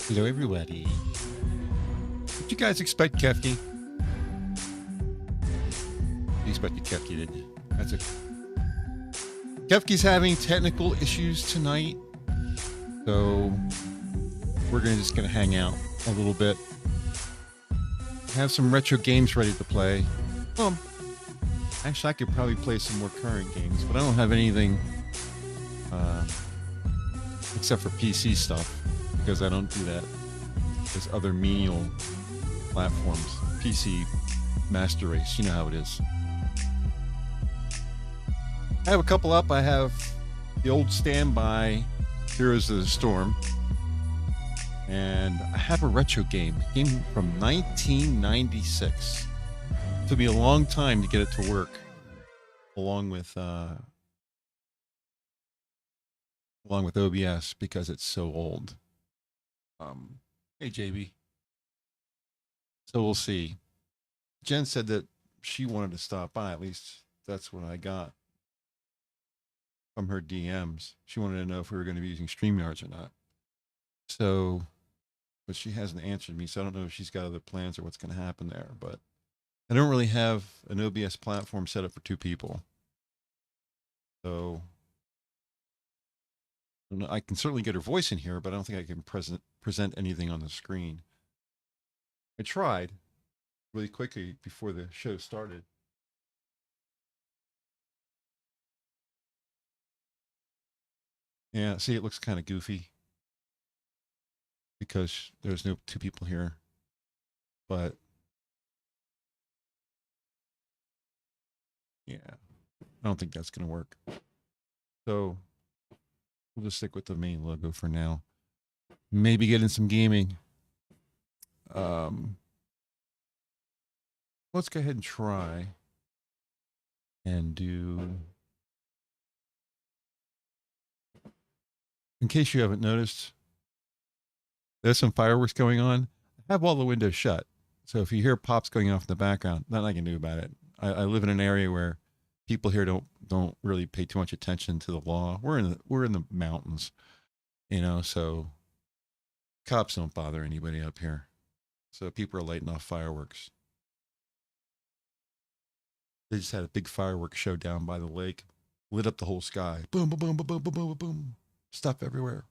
Hello, everybody. Did you guys expect Kefki? You expected Kefki, didn't you? That's okay. Kefki's having technical issues tonight, so we're just gonna hang out a little bit. Have some retro games ready to play. Actually, I could probably play some more current games, but I don't have anything except for PC stuff, because I don't do that. There's other menial platforms. PC Master Race, you know how it is. I have a couple up. I have the old standby Heroes of the Storm, and I have a retro game from 1996. It took me a long time to get it to work, along with OBS, because it's so old. Hey, JB. So we'll see. Jen said that she wanted to stop by. At least that's what I got from her DMs. She wanted to know if we were going to be using StreamYards or not. So, but she hasn't answered me, so I don't know if she's got other plans or what's going to happen there. But I don't really have an OBS platform set up for two people. So I can certainly get her voice in here, but I don't think I can present anything on the screen. I tried really quickly before the show started. Yeah, see, it looks kind of goofy because there's no two people here, but yeah, I don't think that's going to work. So we'll just stick with the main logo for now. Maybe get in some gaming. Let's go ahead and try and do, in case you haven't noticed, there's some fireworks going on. I have all the windows shut, so if you hear pops going off in the background, nothing I can do about it. I live in an area where people here don't really pay too much attention to the law. We're in the mountains, you know, so cops don't bother anybody up here. So people are lighting off fireworks. They just had a big fireworks show down by the lake, lit up the whole sky. Boom, boom, boom, boom, boom, boom, boom, boom. Stuff everywhere.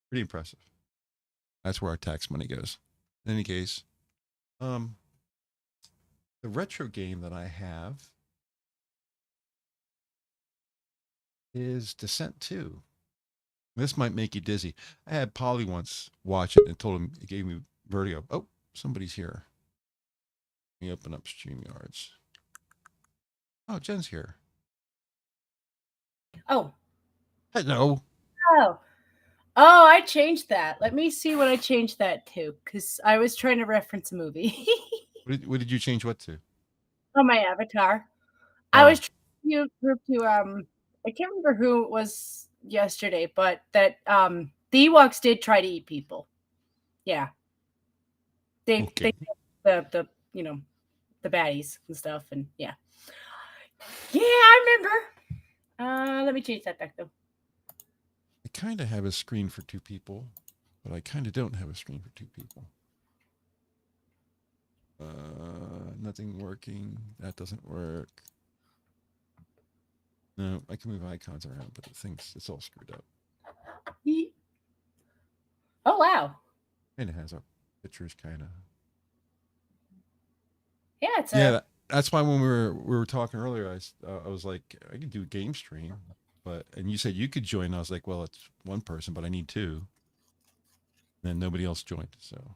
Pretty impressive. That's where our tax money goes. In any case, the retro game that I have is Descent 2. This might make you dizzy. I had Polly once watch it and told him it gave me vertigo. Oh, somebody's here. Let me open up StreamYards. Oh, Jen's here. Oh. Hello. Oh, I changed that. Let me see what I changed that to, because I was trying to reference a movie. What did you change what to? Oh, my avatar. Oh. I was trying to I can't remember who it was yesterday, but that the Ewoks did try to eat people. Yeah. They the you know, the baddies and stuff, and yeah. Yeah, I remember. Let me change that back though. I kind of have a screen for two people, but I kind of don't have a screen for two people. Nothing working. That doesn't work. No, I can move icons around, but it thinks it's all screwed up. Oh, wow. And it has our pictures kind of. Yeah, it's that's why when we were talking earlier, I was like, I could do a game stream, and you said you could join. I was like, well, it's one person, but I need two. And then nobody else joined, so.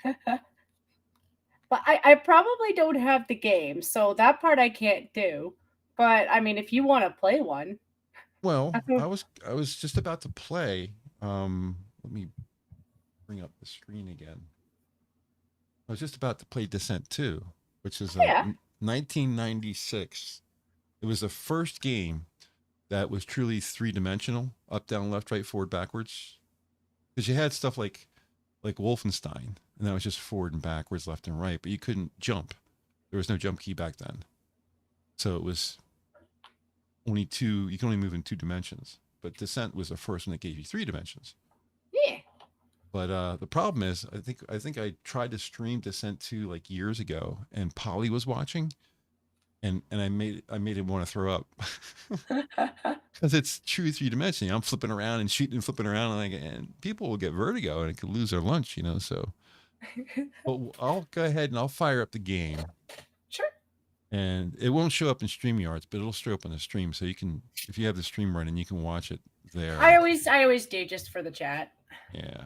But I probably don't have the game, so that part I can't do. But I mean, if you want to play one. Well, I was just about to play. Let me bring up the screen again. I was just about to play Descent 2, which is 1996. It was the first game that was truly three-dimensional, up, down, left, right, forward, backwards. Because you had stuff like Wolfenstein, and that was just forward and backwards, left and right, but you couldn't jump. There was no jump key back then. So it was only two, you can only move in 2 dimensions. But Descent was the first one that gave you 3 dimensions. Yeah. But the problem is, I think I tried to stream Descent 2 like years ago, and Polly was watching, and I made him want to throw up because it's true 3-dimensional. I'm flipping around and shooting and flipping around, and people will get vertigo and could lose their lunch, you know. So, but I'll go ahead and I'll fire up the game. Sure. And it won't show up in StreamYards, but it'll show up on the stream, so you can, if you have the stream running, you can watch it there. I always do just for the chat. Yeah.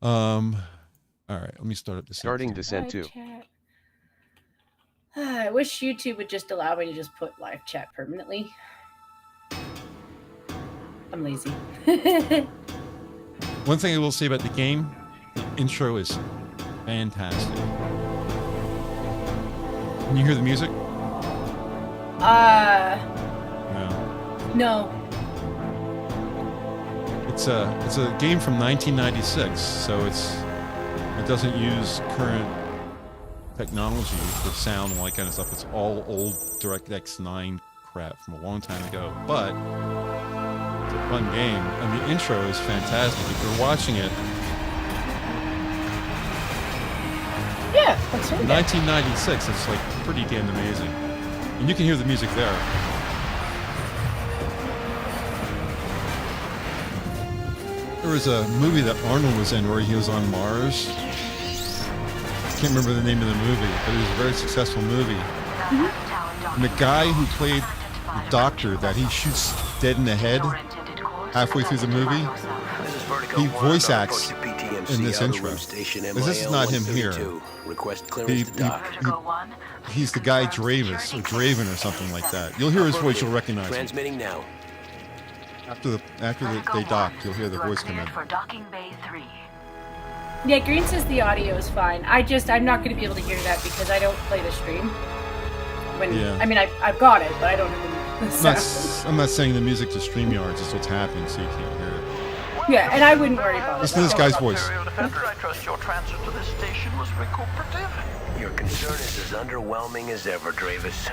All right, let me start up Descent. Starting Descent 2. I wish YouTube would just allow me to just put live chat permanently. I'm lazy. One thing I will say about the game, the intro is fantastic. Can you hear the music? No. It's a game from 1996, so it doesn't use current technology for sound and all that kind of stuff. It's all old DirectX 9 crap from a long time ago, but it's a fun game, and the intro is fantastic. If you're watching it, yeah, that's really 1996, it's like pretty damn amazing, and you can hear the music there. There was a movie that Arnold was in where he was on Mars. I can't remember the name of the movie, but it was a very successful movie. Mm-hmm. And the guy who played the doctor that he shoots dead in the head halfway through the movie, he voice acts in this intro. This is not him here. He's the guy Dravis or Draven or something like that. You'll hear his voice, you'll recognize him. Transmitting now. After they dock, you'll hear the voice come in. Yeah, Green says the audio is fine. I'm not going to be able to hear that because I don't play the stream. I mean, I've got it, but I don't know the sound. I'm not saying the music to StreamYards is what's happening, so you can't hear it. Yeah, and I wouldn't worry about it. Listen to this guy's voice. I trust your transfer to this station was recuperative. Your concern is as underwhelming as ever, Dravis.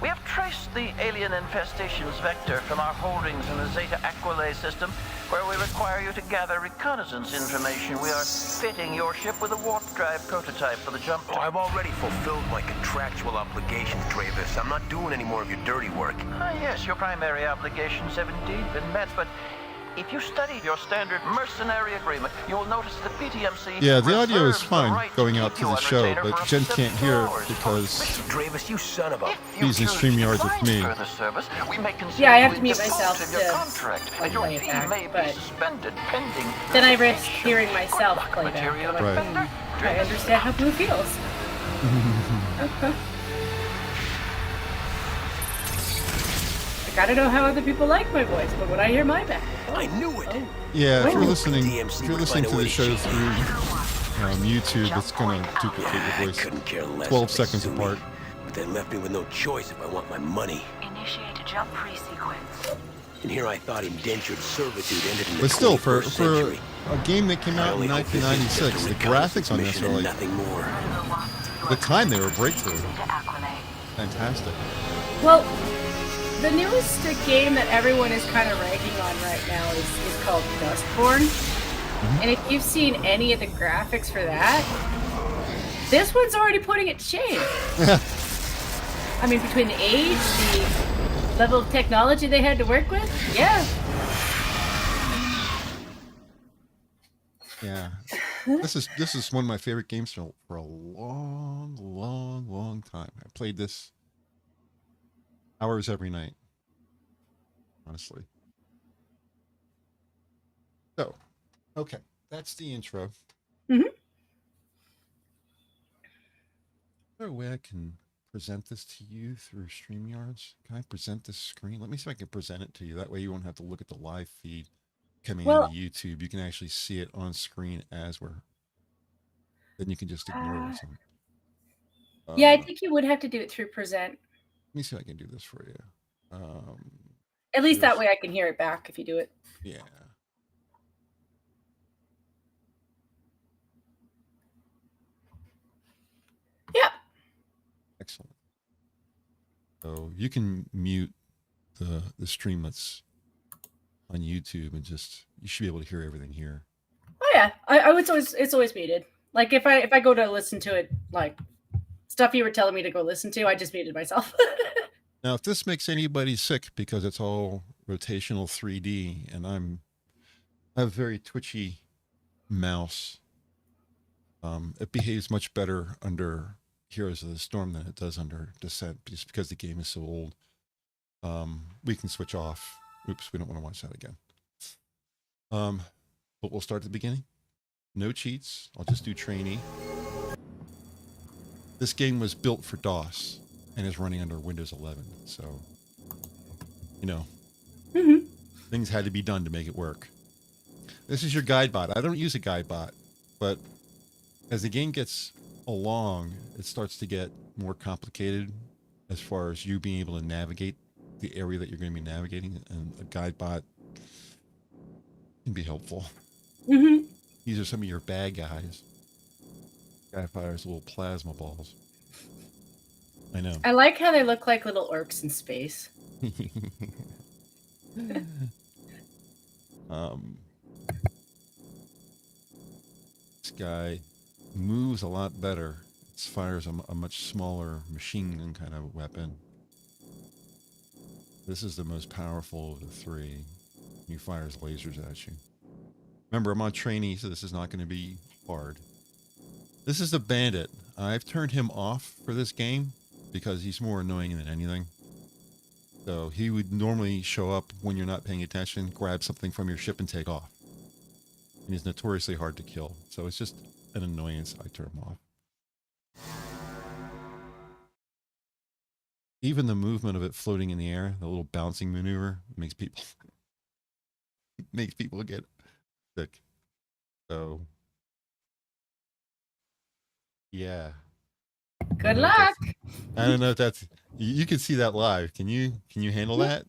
We have traced the alien infestation's vector from our holdings in the Zeta Aquilay system, where we require you to gather reconnaissance information. We are fitting your ship with a warp drive prototype for the jump. Oh, I've already fulfilled my contractual obligations, Dravis. I'm not doing any more of your dirty work. Yes, your primary obligations have indeed been met, but if you study your standard mercenary agreement, you will notice the PTMC. Yeah, the audio is fine going out to the show, but Jen can't hear it because Dravis, you son of a. He's in StreamYards with me. Yeah, I have to mute myself to play it back, but then I risk hearing myself play back. Right. I understand how Blue feels. I don't know how other people like my voice, but when I hear my back, I knew it. Yeah, if you're listening to the show through YouTube, it's gonna duplicate your voice 12 seconds apart. But they left me with no choice if I want my money. Initiate a jump pre-sequence. And here I thought indentured servitude ended in the But still, for century. a game that came out in 1996, the graphics on this are like, nothing more. at the time they were breakthrough. Fantastic. Well, the newest game that everyone is kind of ranking on right now is called Dustborn. Mm-hmm. And if you've seen any of the graphics for that, this one's already putting it to shame. I mean, between the age, the level of technology they had to work with, yeah. Yeah. This is one of my favorite games for a long time. I played this hours every night, honestly. So, okay, that's the intro. Mm-hmm. Is there a way I can present this to you through StreamYards? Can I present this screen? Let me see if I can present it to you. That way you won't have to look at the live feed coming out of YouTube. You can actually see it on screen as we're... Then you can just ignore it. Yeah, I think you would have to do it through Present. Let me see if I can do this for you. At least that way I can hear it back if you do it. Yeah. Yeah. Excellent. So you can mute the stream that's on YouTube and just, you should be able to hear everything here. yeah, I would always, it's always muted. Like if I go to listen to it, like stuff you were telling me to go listen to, I just muted myself. Now, if this makes anybody sick because it's all rotational 3D and I have a very twitchy mouse, it behaves much better under Heroes of the Storm than it does under Descent, just because the game is so old. We can switch off. Oops, we don't want to watch that again. But we'll start at the beginning. No cheats. I'll just do trainee. This game was built for DOS and is running under Windows 11. So, you know, things had to be done to make it work. This is your guide bot. I don't use a guide bot, but as the game gets along, it starts to get more complicated as far as you being able to navigate the area that you're going to be navigating, and a guide bot can be helpful. These are some of your bad guys. Guy fires little plasma balls. I know. I like how they look like little orcs in space. This guy moves a lot better. It fires a much smaller machine gun kind of weapon. This is the most powerful of the three. He fires lasers at you. Remember, I'm on trainee, so this is not going to be hard. This is the bandit. I've turned him off for this game because he's more annoying than anything. So he would normally show up when you're not paying attention, grab something from your ship and take off. And he's notoriously hard to kill. So it's just an annoyance. I turn him off. Even the movement of it floating in the air, the little bouncing maneuver, makes people get sick. So yeah. Good luck. I don't know if that's, you can see that live. Can you handle that?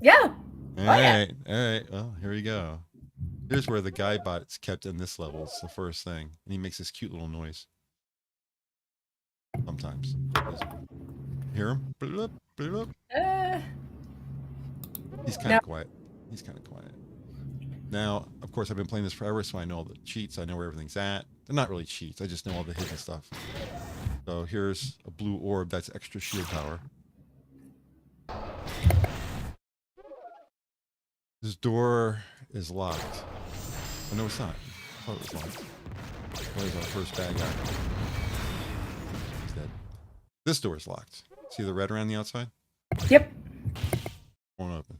Yeah. All right. Well, here we go. Here's where the guide bot's kept in this level. It's the first thing. And he makes this cute little noise. Sometimes. Hear him? He's kind of quiet. He's kind of quiet. Now, of course, I've been playing this forever, so I know all the cheats. I know where everything's at. They're not really cheats. I just know all the hidden stuff. So here's a blue orb. That's extra shield power. This door is locked. Oh, no, it's not. I thought it was locked. There's our first bad guy. He's dead. This door is locked. See the red around the outside? Yep. Won't open.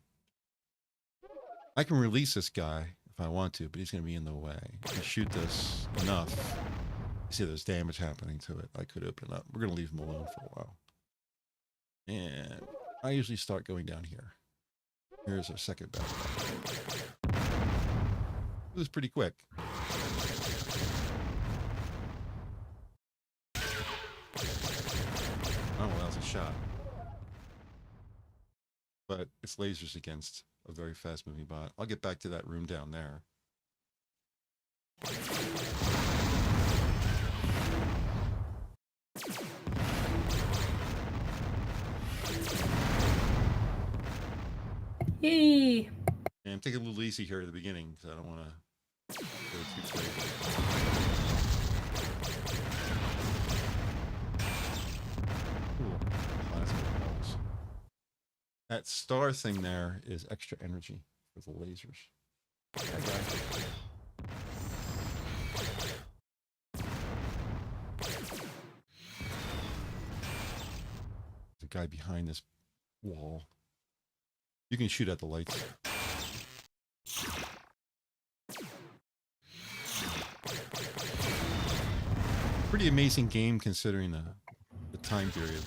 I can release this guy if I want to, but he's going to be in the way. If I shoot this enough, you see there's damage happening to it. I could open it up. We're going to leave him alone for a while. And I usually start going down here. Here's our second bad guy. It was pretty quick. Oh, well, that was a shot. But it's lasers against a very fast-moving bot. I'll get back to that room down there. Yay. And I'm taking a little easy here at the beginning because I don't want to go too crazy. Cool. Plasma balls. That star thing there is extra energy for the lasers. That guy. The guy behind this wall. You can shoot at the lights. Pretty amazing game considering the time period.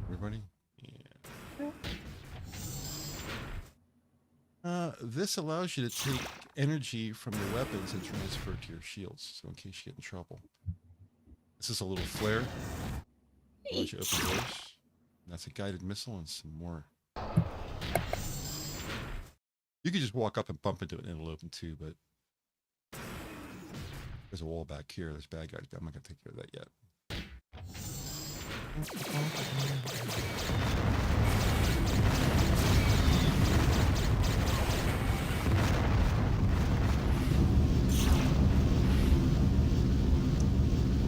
Everybody? Yeah. This allows you to take energy from your weapons and transfer it to your shields, so in case you get in trouble. This is a little flare. Allows you to open doors. And that's a guided missile and some more. You could just walk up and bump into it and it'll open too, but there's a wall back here. There's bad guys, but I'm not going to take care of that yet.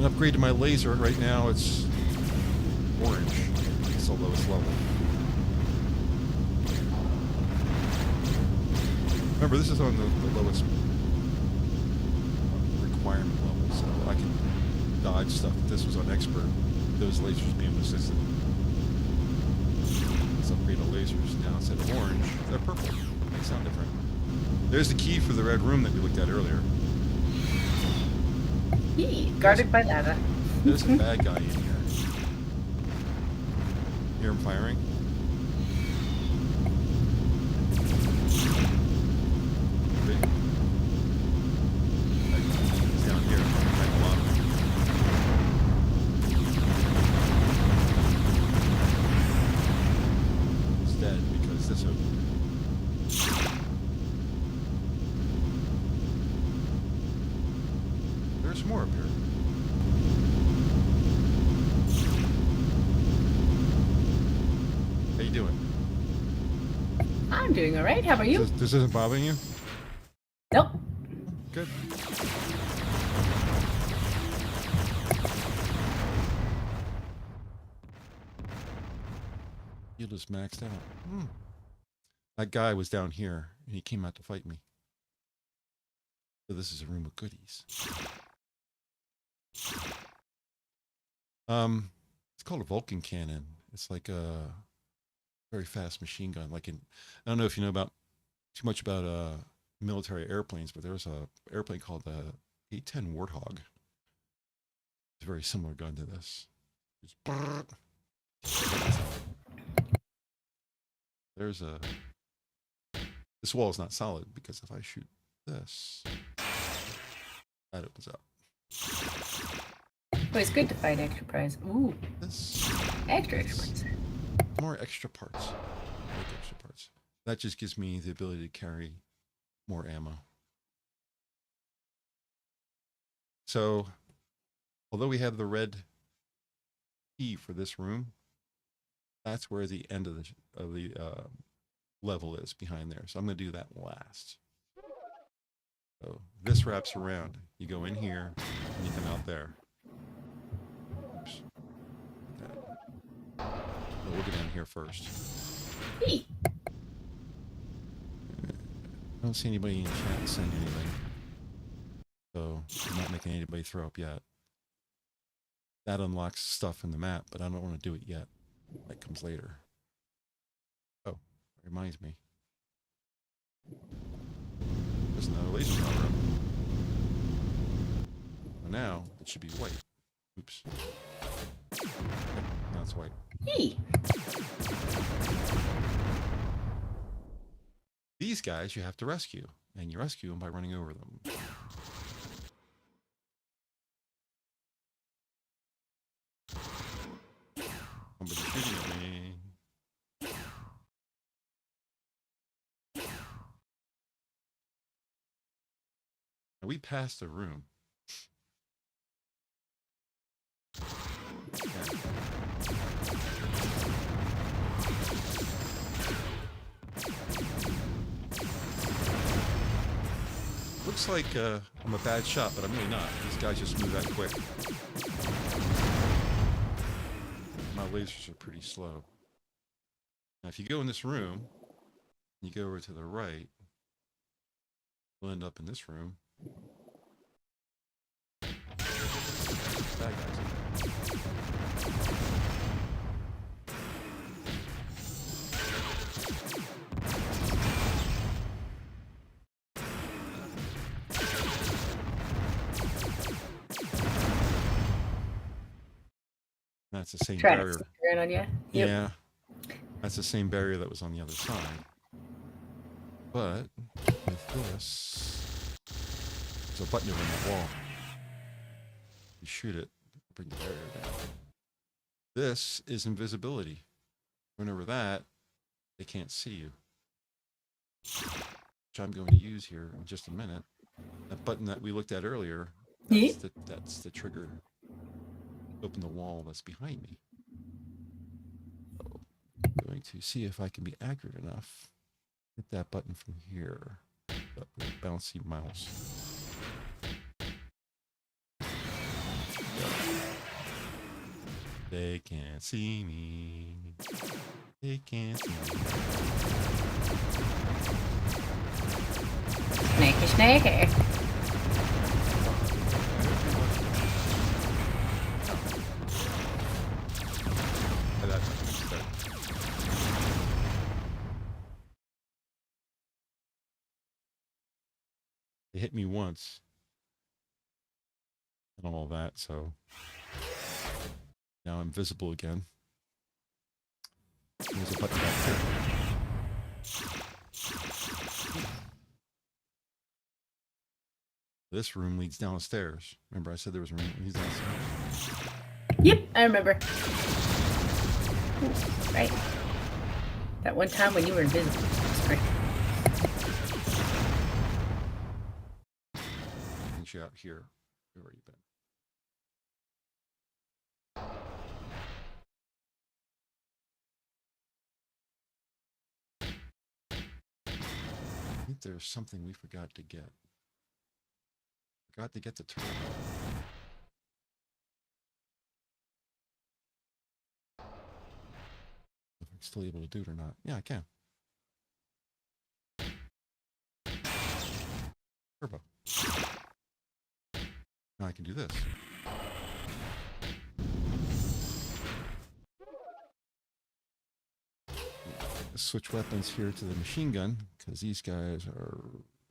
upgrade to my laser. Right now it's orange. It's the lowest level. Remember, this is on the lowest requirement level, so I can dodge stuff. If this was on expert, those lasers would be assisted. Let's upgrade to lasers. Now instead of orange, they're purple. They sound different. There's the key for the red room that we looked at earlier. Yee, guarded by lava. There's a bad guy in here. Hear him firing? He's down here. Right in the bottom. He's dead because this opened. There's more up here. How you doing? I'm doing all right. How about you? This isn't bothering you? Nope. Good. You just maxed out. That guy was down here, and he came out to fight me. So this is a room of goodies. It's called a Vulcan cannon. It's like a very fast machine gun. Like in, I don't know if you know about too much about military airplanes, but there's a airplane called the 810 Warthog. It's a very similar gun to this. There's a. This wall is not solid because if I shoot this, that opens up. Oh, it's good to find extra prize. Ooh, This extra prize. more extra parts. I like extra parts. That just gives me the ability to carry more ammo. So, although we have the red key for this room, that's where the end of the level is behind there. So I'm going to do that last. So this wraps around. You go in here and you come out there. Oops. We'll get in here first. Hey. I don't see anybody in chat saying anything. So I'm not making anybody throw up yet. That unlocks stuff in the map, but I don't want to do it yet. That comes later. Oh, reminds me. There's another laser power up. Well, now it should be white. Oops. Yep, now it's white. Hey. These guys you have to rescue, and you rescue them by running over them. Somebody's shooting at me. Now we passed a room. Yeah. Looks like I'm a bad shot, but I'm really not. These guys just move that quick. My lasers are pretty slow. Now, if you go in this room, you go over to the right, you'll end up in this room. Bad guys in there. That's the same barrier. On you. Yep. Yeah, that's the same barrier that was on the other side. But with this, there's a button over on the wall. You shoot it, bring the barrier down. This is invisibility. Run over that, they can't see you. Which I'm going to use here in just a minute. That button that we looked at earlier, that's the trigger. Open the wall that's behind me. So I'm going to see if I can be accurate enough. Hit that button from here. That bouncy mouse. They can't see me. They can't see me. Snaky, snaky. They hit me once and all that, so now I'm visible again. There's a button back here. This room leads down the stairs. Remember I said there was a room that leads downstairs? Yep, I remember. Right. That one time when you were invisible. That's great. You out here. Where you been? I think there's something we forgot to get. Forgot to get the turbo. If I'm still able to do it or not. Yeah, I can. Turbo. Now I can do this. Switch weapons here to the machine gun because these guys are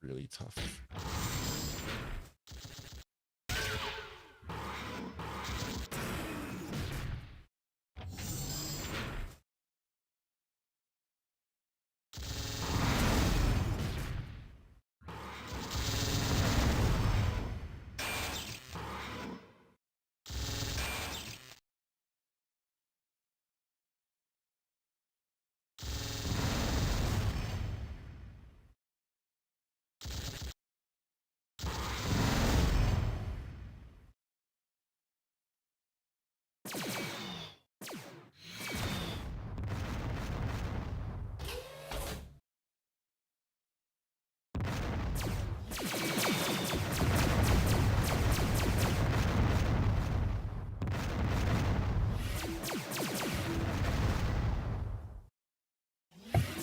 really tough.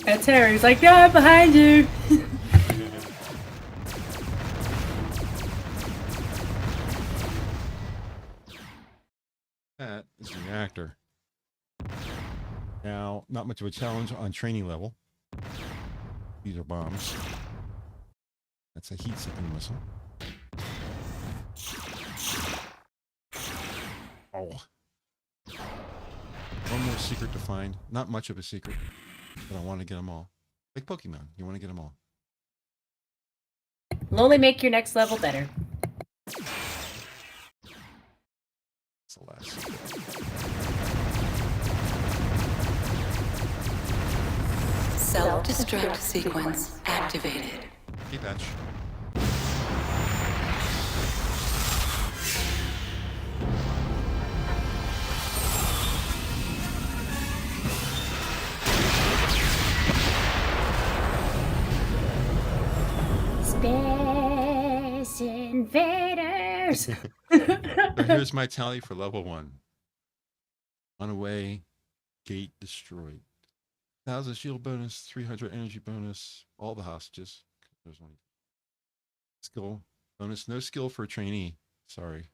That's Harry. He's like, no, I'm behind you. That is the reactor. Now, not much of a challenge on training level. These are bombs. That's a heat-seeking missile. Oh. One more secret to find. Not much of a secret, but I want to get them all. Like Pokemon, you want to get them all. Will only make your next level better. That's the last secret. Self-destruct sequence activated. Hey, Patch. Space Invaders. So here's my tally for level 1. Unaway, gate destroyed. 1,000 shield bonus, 300 energy bonus, all the hostages. There's one. Skill bonus, no skill for a trainee. Sorry.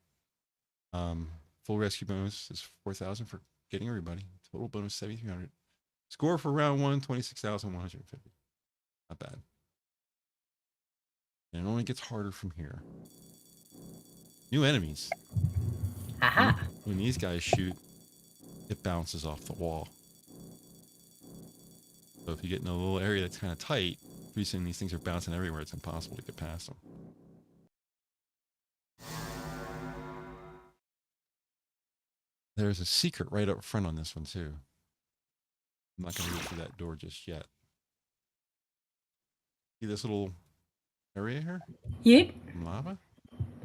Full rescue bonus is 4,000 for getting everybody. Total bonus 7,300. Score for round 1, 26,150. Not bad. And it only gets harder from here. New enemies. Aha. When these guys shoot, it bounces off the wall. So if you get in a little area that's kind of tight, pretty soon these things are bouncing everywhere. It's impossible to get past them. There's a secret right up front on this one too. I'm not going to go through that door just yet. See this little area here? Yep. Lava?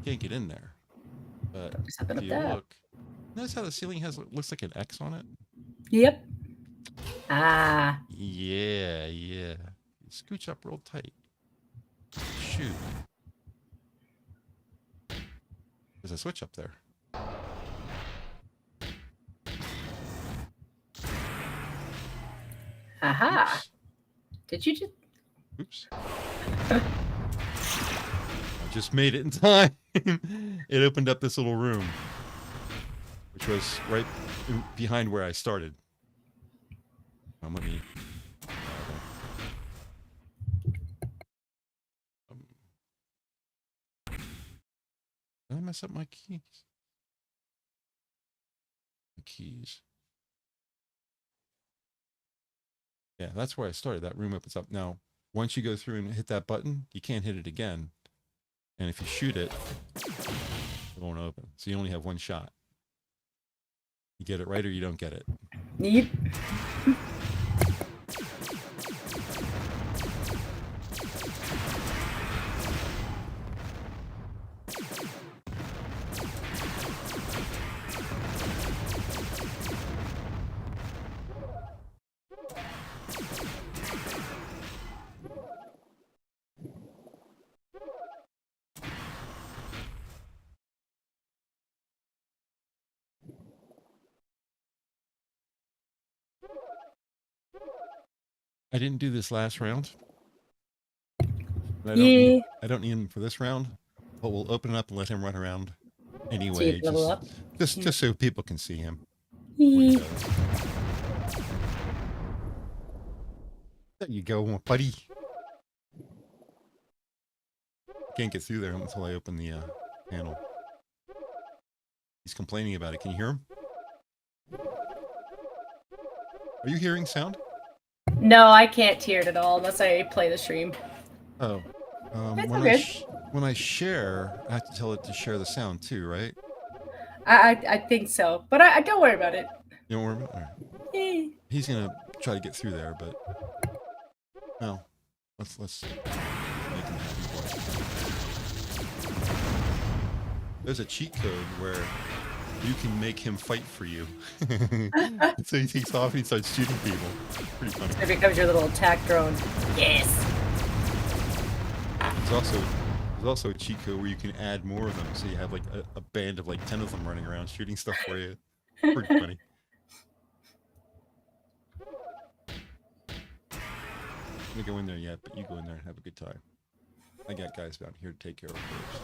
Can't get in there. But Something if up you there. look, notice how the ceiling looks like an X on it? Yep. Ah. Yeah. You scooch up real tight. Shoot. There's a switch up there. Aha. Oops. Did you just... Oops. I just made it in time. It opened up this little room, which was right behind where I started. Let me... did I mess up my keys? Keys. Yeah, that's where I started. That room opens up. Now, once you go through and hit that button, you can't hit it again. And if you shoot it, it won't open. So you only have one shot. You get it right or you don't get it. Yep. I didn't do this last round. I don't need him for this round, but we'll open it up and let him run around anyway. Just so people can see him. There you go, buddy. Can't get through there until I open the panel. He's complaining about it. Can you hear him? Are you hearing sound? No, I can't hear it at all unless I play the stream. Oh. When I share, I have to tell it to share the sound too, right? I think so, but I don't worry about it. You don't worry about it? All right. He's going to try to get through there, but no. Let's make him happy for it. There's a cheat code where you can make him fight for you. So he takes off and he starts shooting people. Pretty funny. It becomes your little attack drone. Yes. There's also a cheat code where you can add more of them, so you have like a band of like 10 of them running around shooting stuff for you. Pretty funny. I'm gonna go in there yet, but you go in there and have a good time. I got guys down here to take care of first.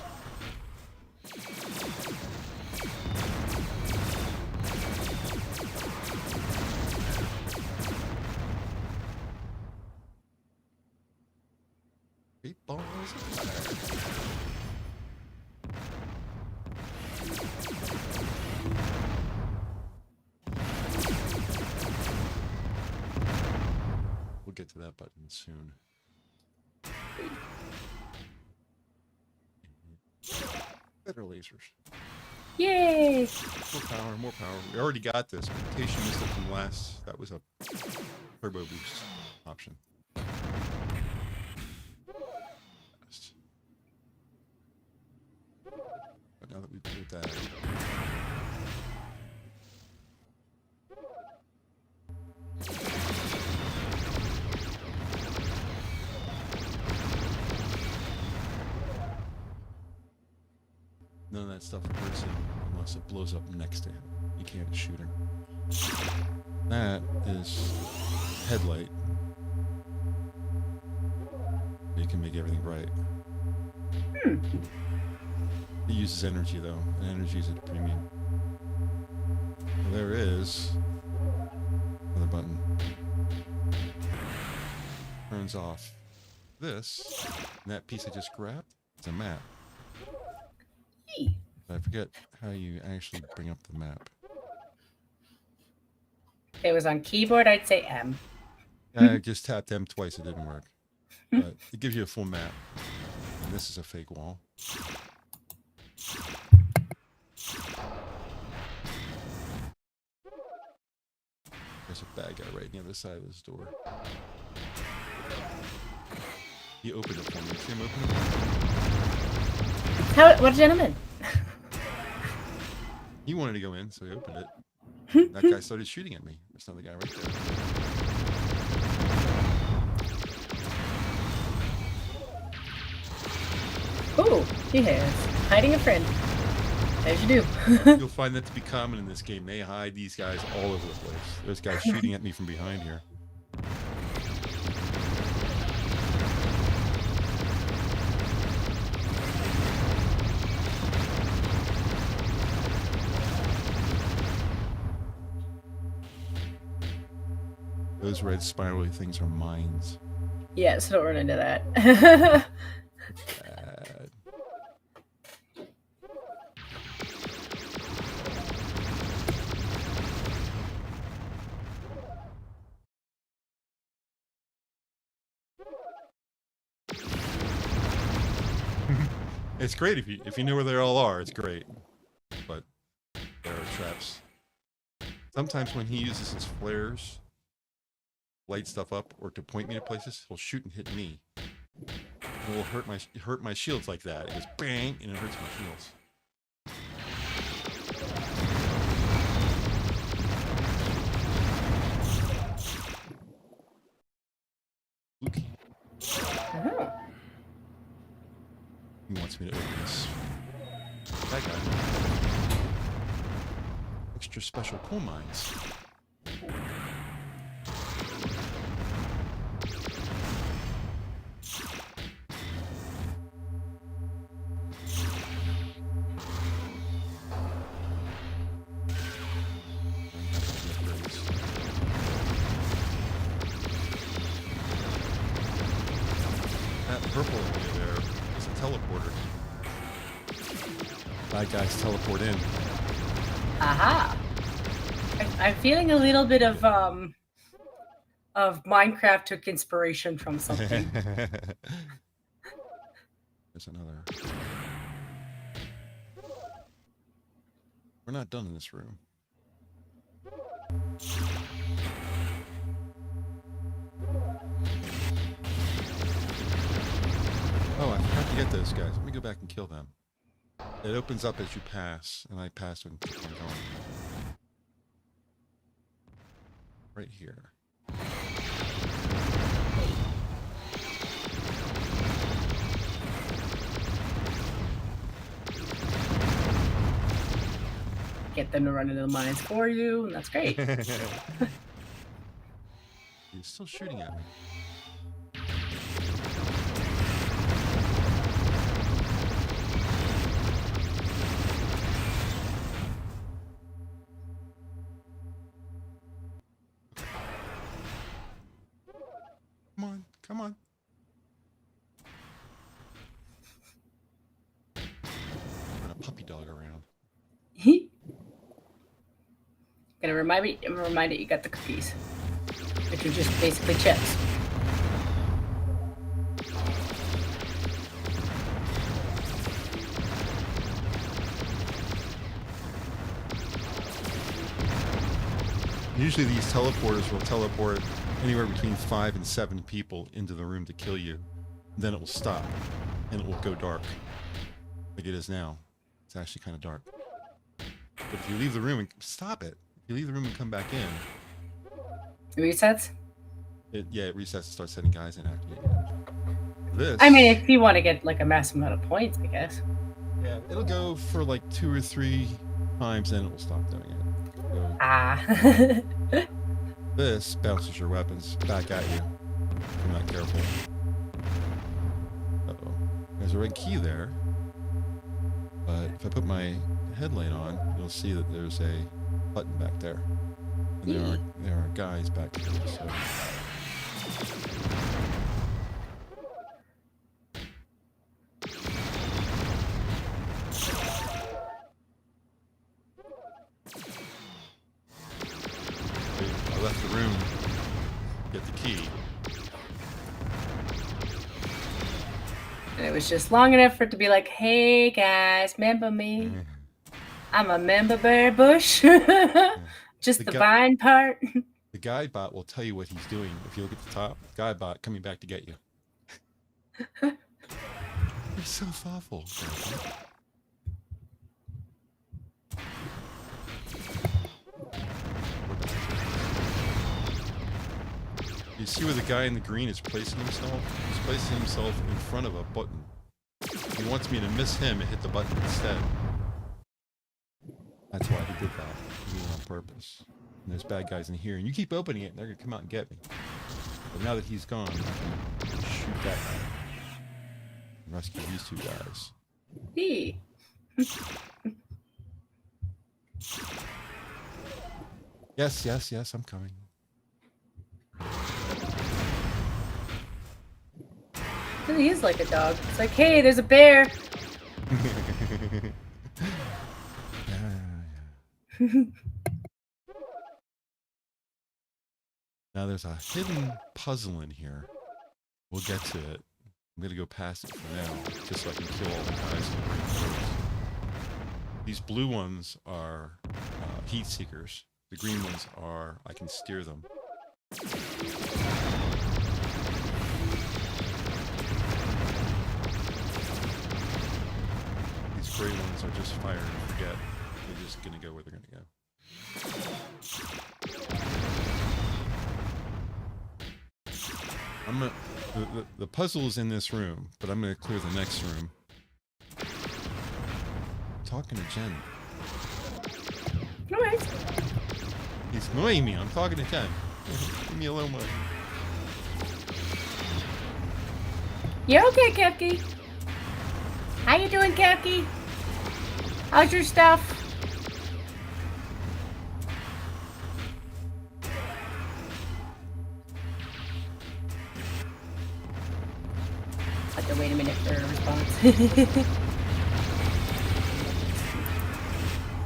Great balls of fire. We'll get to that button soon. Better lasers. Yay! More power, more power. We already got this, but in case you missed it from last, that was a turbo boost option. But now that we've put that, none of that stuff hurts him unless it blows up next to him. You can't shoot him. That is headlight. You can make everything bright. It uses energy though, and energy is at a premium. Well, there is another button. Turns off this, and that piece I just grabbed, it's a map. But I forget how you actually bring up the map. If it was on keyboard, I'd say M. I just tapped M twice, it didn't work. But it gives you a full map. And this is a fake wall. There's a bad guy right on the other side of this door. He opened it for me. See him open it? What gentleman? He wanted to go in, so he opened it. That guy started shooting at me. There's another guy right there. Oh, he has. Hiding a friend. As you do. You'll find that to be common in this game. They hide these guys all over the place. There's guys shooting at me from behind here. Those red spirally things are mines. Yeah, so don't run into that. Bad. It's great if you know where they all are. It's great, but there are traps. Sometimes when he uses his flares, light stuff up, or to point me to places, he'll shoot and hit me. It will hurt my shields like that. It goes bang, and it hurts my shields. Luke. He wants me to open this. That guy. Extra special coal mines. That purple area there is a teleporter. Bad guys teleport in. Aha! I'm feeling a little bit of Minecraft took inspiration from something. There's another. We're not done in this room. Oh, I have to get those guys. Let me go back and kill them. It opens up as you pass, and I pass when I'm going. Right here. Get them to run into the mines for you, and that's great. He's still shooting at me. Come on, come on. Run a puppy dog around. Gonna remind it you got the cookies, which are just basically chips. Usually these teleporters will teleport anywhere between 5 and 7 people into the room to kill you. Then it will stop, and it will go dark. Like it is now. It's actually kind of dark. But if you leave the room and stop it, if you leave the room and come back in, It resets? it resets and starts setting guys in after you. This, I mean, if you want to get like a massive amount of points, I guess. yeah, it'll go for like 2 or 3 times, then it will stop doing it. So Ah. this bounces your weapons back at you if you're not careful. Uh-oh. There's a red key there. But if I put my headlight on, you'll see that there's a button back there. And there are guys back there. So. I left the room to get the key. And it was just long enough for it to be like, hey guys, remember me? I'm a member Bear Bush. Just the vine part. The guide bot will tell you what he's doing. If you look at the top, guide bot coming back to get you. You're so thoughtful. You see where the guy in the green is placing himself? He's placing himself in front of a button. He wants me to miss him and hit the button instead. That's why he did that. He did it on purpose. And there's bad guys in here, and you keep opening it, and they're gonna come out and get me. But now that he's gone, I can shoot that guy. And rescue these 2 guys. Hey. Yes, I'm coming. He is like a dog. It's like, hey, there's a bear. Now there's a hidden puzzle in here. We'll get to it. I'm gonna go past it for now, just so I can kill all the guys. These blue ones are heat seekers. The green ones are, I can steer them. These gray ones are just fire and forget. They're just gonna go where they're gonna go. I'm gonna, the puzzle is in this room, but I'm gonna clear the next room. I'm talking to Jen. All right. He's annoying me. I'm talking to Jen. Leave me alone, buddy. You okay, Kefki? How you doing, Kefki? How's your stuff? I have to wait a minute for a response.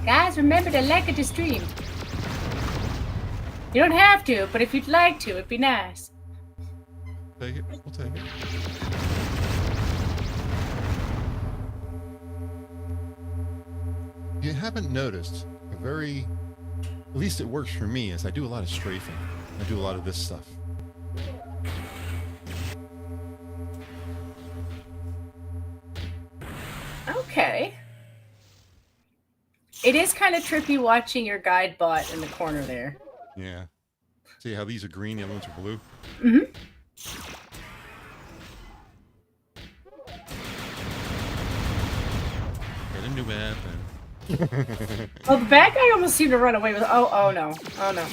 Guys, remember to like the stream. You don't have to, but if you'd like to, it'd be nice. Take it. We'll take it. You haven't noticed a very, at least it works for me, is I do a lot of strafing. I do a lot of this stuff. Okay. It is kind of trippy watching your guide bot in the corner there. Yeah. See how these are green, the other ones are blue? Mm-hmm. Get a new weapon. Well, the bad guy almost seemed to run away with. Oh no. Oh no.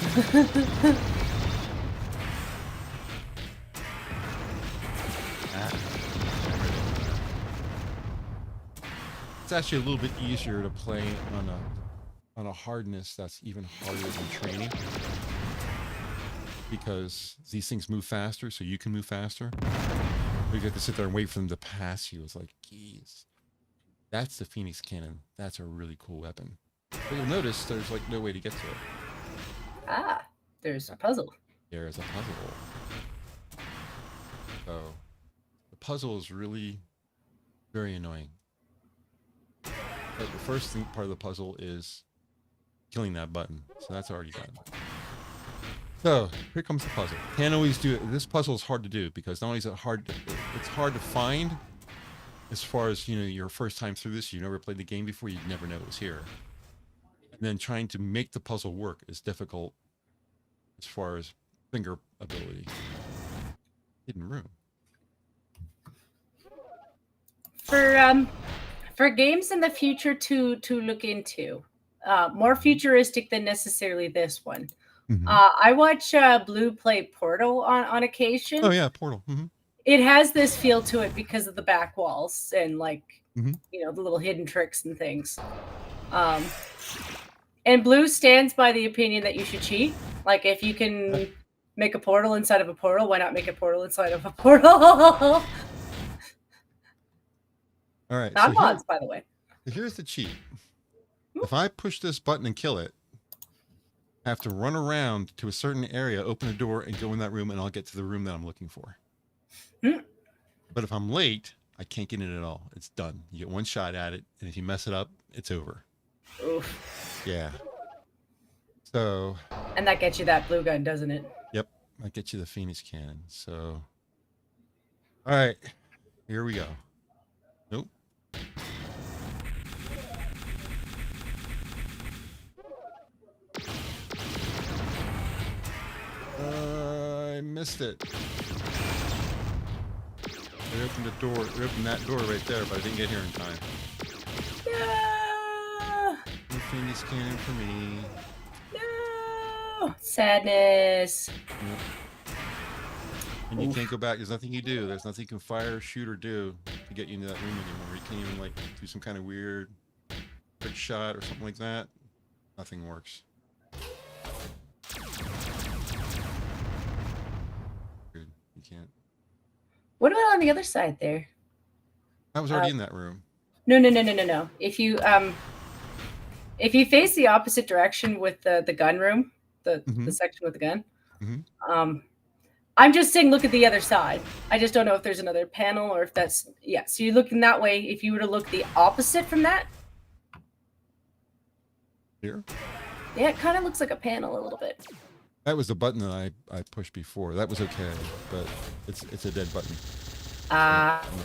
It's actually a little bit easier to play on a hardness that's even harder than training, because these things move faster, so you can move faster. You have to sit there and wait for them to pass you. It's like, geez, that's the Phoenix Cannon. That's a really cool weapon. But you'll notice there's like no way to get to it. Ah, there's a puzzle. There is a puzzle. So the puzzle is really very annoying. But the first thing, part of the puzzle is killing that button. So that's already done. So here comes the puzzle. Can't always do it. This puzzle is hard to do because not only is it hard to, it's hard to find as far as, you know, your first time through this, you never played the game before, you'd never know it was here. And then trying to make the puzzle work is difficult as far as finger ability. Hidden room. For games in the future to look into, more futuristic than necessarily this one. Mm-hmm. I watch Blue play Portal on occasion. Oh yeah, Portal. Mm-hmm. It has this feel to it because of the back walls and like, mm-hmm. you know, the little hidden tricks and things. And Blue stands by the opinion that you should cheat. Like if you can make a portal inside of a portal, why not make a portal inside of a portal? All right. Not mods, by the way. Here's the cheat. If I push this button and kill it, I have to run around to a certain area, open a door, and go in that room, and I'll get to the room that I'm looking for. But if I'm late, I can't get in it at all. It's done. You get one shot at it, and if you mess it up, it's over. Oof. Yeah. So. And that gets you that blue gun, doesn't it? Yep. That gets you the Phoenix Cannon. So. All right. Here we go. Nope. I missed it. I opened the door. I opened that door right there, but I didn't get here in time. No. No Phoenix Cannon for me. No. Sadness. Yep. And you can't go back. There's nothing you do. There's nothing you can fire, shoot, or do to get you into that room anymore. You can't even like do some kind of weird trick shot or something like that. Nothing works. Good. You can't. What about on the other side there? I was already in that room. No. If you face the opposite direction with the gun room, the section with the gun, I'm just saying look at the other side. I just don't know if there's another panel or if that's so you're looking that way. If you were to look the opposite from that. Here? Yeah, it kind of looks like a panel a little bit. That was the button that I pushed before. That was okay, but it's a dead button.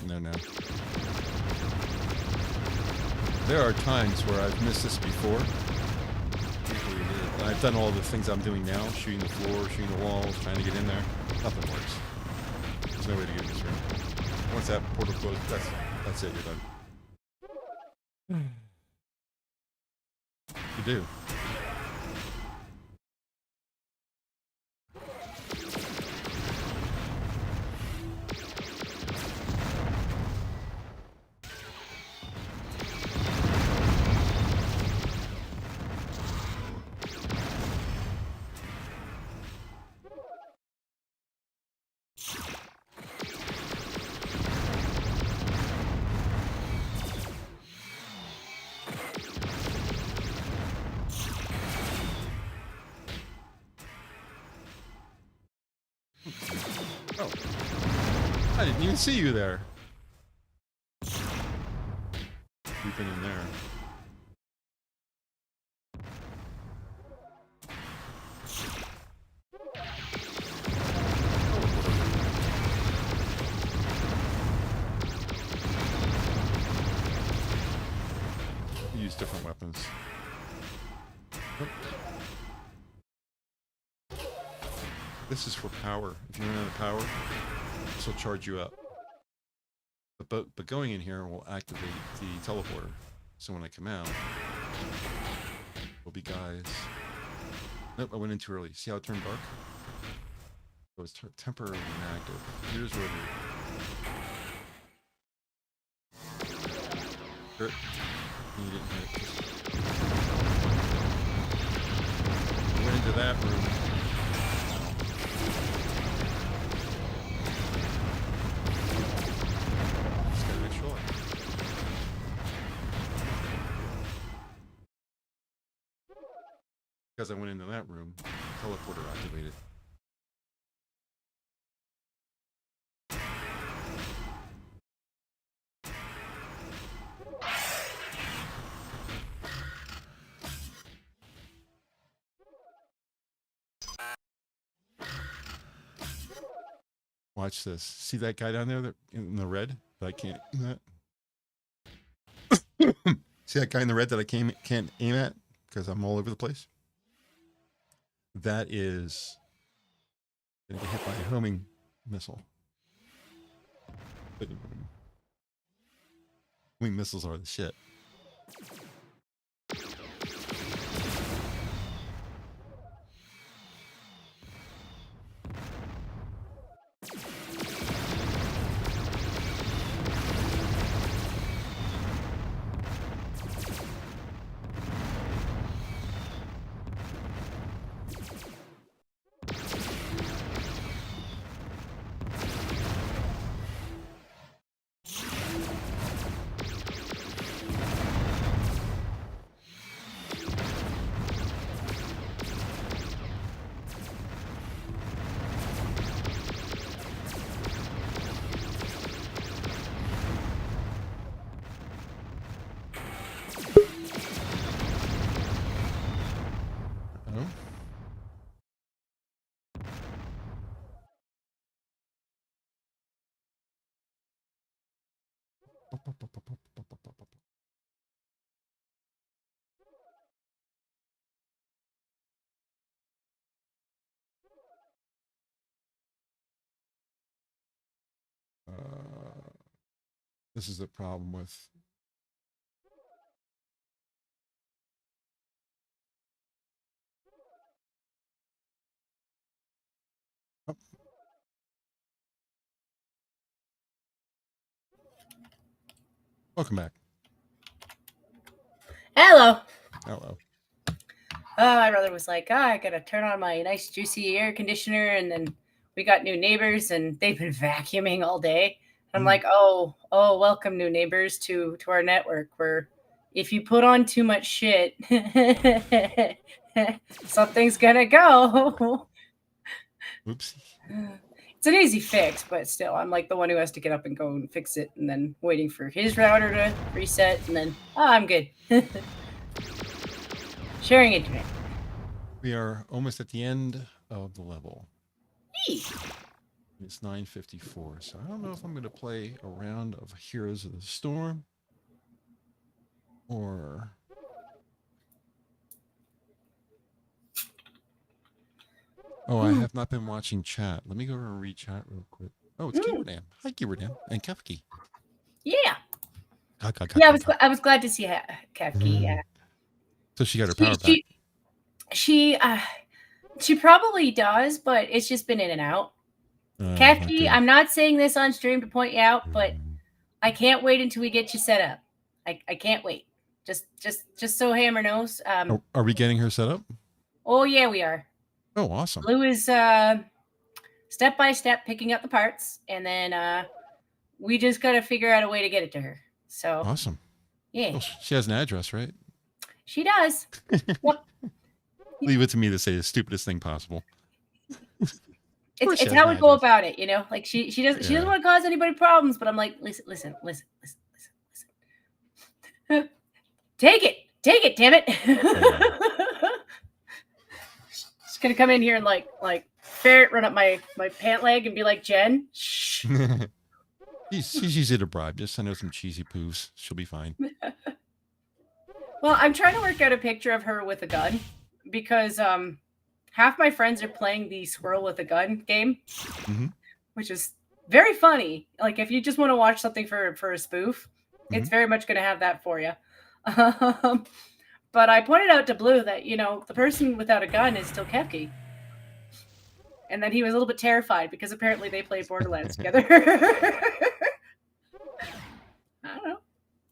No. There are times where I've missed this before. I've done all the things I'm doing now, shooting the floor, shooting the walls, trying to get in there. Nothing works. There's no way to get in this room. Once that portal closes, that's it, you're done. You do. Oh, I didn't even see you there. You've been in there. Use different weapons. Oh. This is for power. If you run out of power, this will charge you up. But going in here will activate the teleporter. So when I come out, there'll be guys. Nope, I went in too early. See how it turned dark? It was temporarily inactive. Here's where the... You didn't hit it. Went into that room. Just gotta make sure. Because I went into that room, teleporter activated. Watch this. See that guy down there that in the red that I can't aim at? See that guy in the red that I can't aim at because I'm all over the place? That is going to get hit by a homing missile. Homing missiles are the shit. This is the problem with Welcome back. Hello. Hello. My brother was like, I gotta turn on my nice juicy air conditioner and then we got new neighbors and they've been vacuuming all day. I'm like, oh, welcome new neighbors to our network, where if you put on too much shit, something's gonna go. Oopsie. It's an easy fix, but still, I'm like the one who has to get up and go and fix it, and then waiting for his router to reset, and then, I'm good. Sharing internet. We are almost at the end of the level. Eee. It's 9:54, so I don't know if I'm going to play a round of Heroes of the Storm or... Oh, I have not been watching chat. Let me go over and read chat real quick. Oh, it's Keyboardam. Hi, Keyboardam. And Kefki. Yeah. Yeah, I was glad to see Kefki. Yeah. So she got her power back. She probably does, but it's just been in and out. Kefki, Okay. I'm not saying this on stream to point you out, but I can't wait until we get you set up. I can't wait. Just so Hammer knows. Are we getting her set up? Oh yeah, we are. Oh, awesome. Blue is step by step picking up the parts, and then we just got to figure out a way to get it to her. So Awesome. yeah, Well, she has an address, right? she does. Yep. Leave it to me to say the stupidest thing possible. It's how we go about it, you know. Like she doesn't want to cause anybody problems, but I'm like, listen. Take it, damn it. She's gonna come in here and like ferret run up my pant leg and be like, Jen, shh. She's easy to bribe. Just send her some cheesy poofs. She'll be fine. Well, I'm trying to work out a picture of her with a gun because half my friends are playing the squirrel with a gun game, which is very funny. Like if you just want to watch something for a spoof, it's very much going to have that for you. But I pointed out to Blue that, you know, the person without a gun is still Kefki. And then he was a little bit terrified because apparently they played Borderlands together.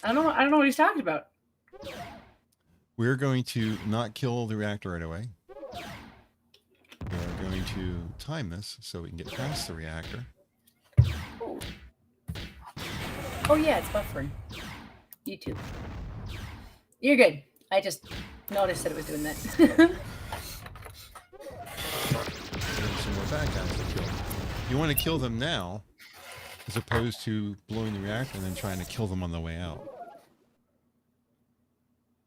I don't know what he's talking about. We're going to not kill the reactor right away. We're going to time this so we can get past the reactor. Oh yeah, it's buffering. YouTube. You're good. I just noticed that it was doing that. There's some more bad guys to kill. You want to kill them now, as opposed to blowing the reactor and then trying to kill them on the way out.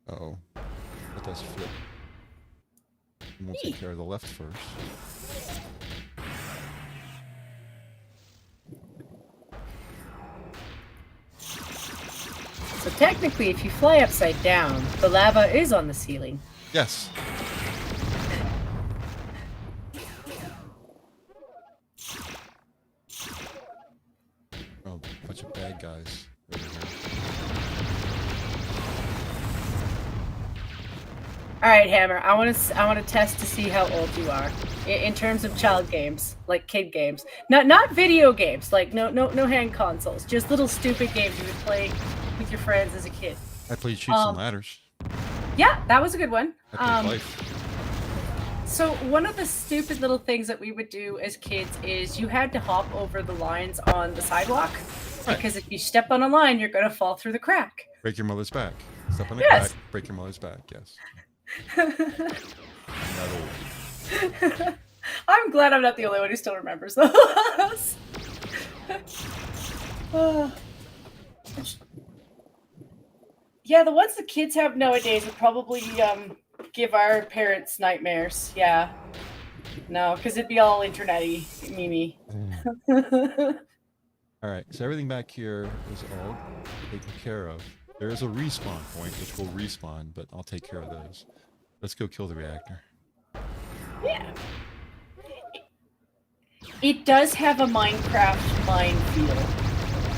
Uh-oh. Let us flip. And we'll take care of the left first. So technically, if you fly upside down, the lava is on the ceiling. Yes. Oh, bunch of bad guys over here. All right, Hammer. I want to test to see how old you are in terms of child games, like kid games. Not video games, like no hand consoles, just little stupid games you would play with your friends as a kid. I played Chutes and Ladders. Yeah, that was a good one. I played Life. So one of the stupid little things that we would do as kids is you had to hop over the lines on the sidewalk. Right. Because if you step on a line, you're going to fall through the crack. Break your mother's back. Step on the crack, break your mother's back, yes. I'm glad I'm not the only one who still remembers those. Yeah, the ones the kids have nowadays would probably give our parents nightmares. Yeah. No, because it'd be all internet-y, meme-y. All right, so everything back here is all taken care of. There is a respawn point, which will respawn, but I'll take care of those. Let's go kill the reactor. Yeah. It does have a Minecraft mine feel.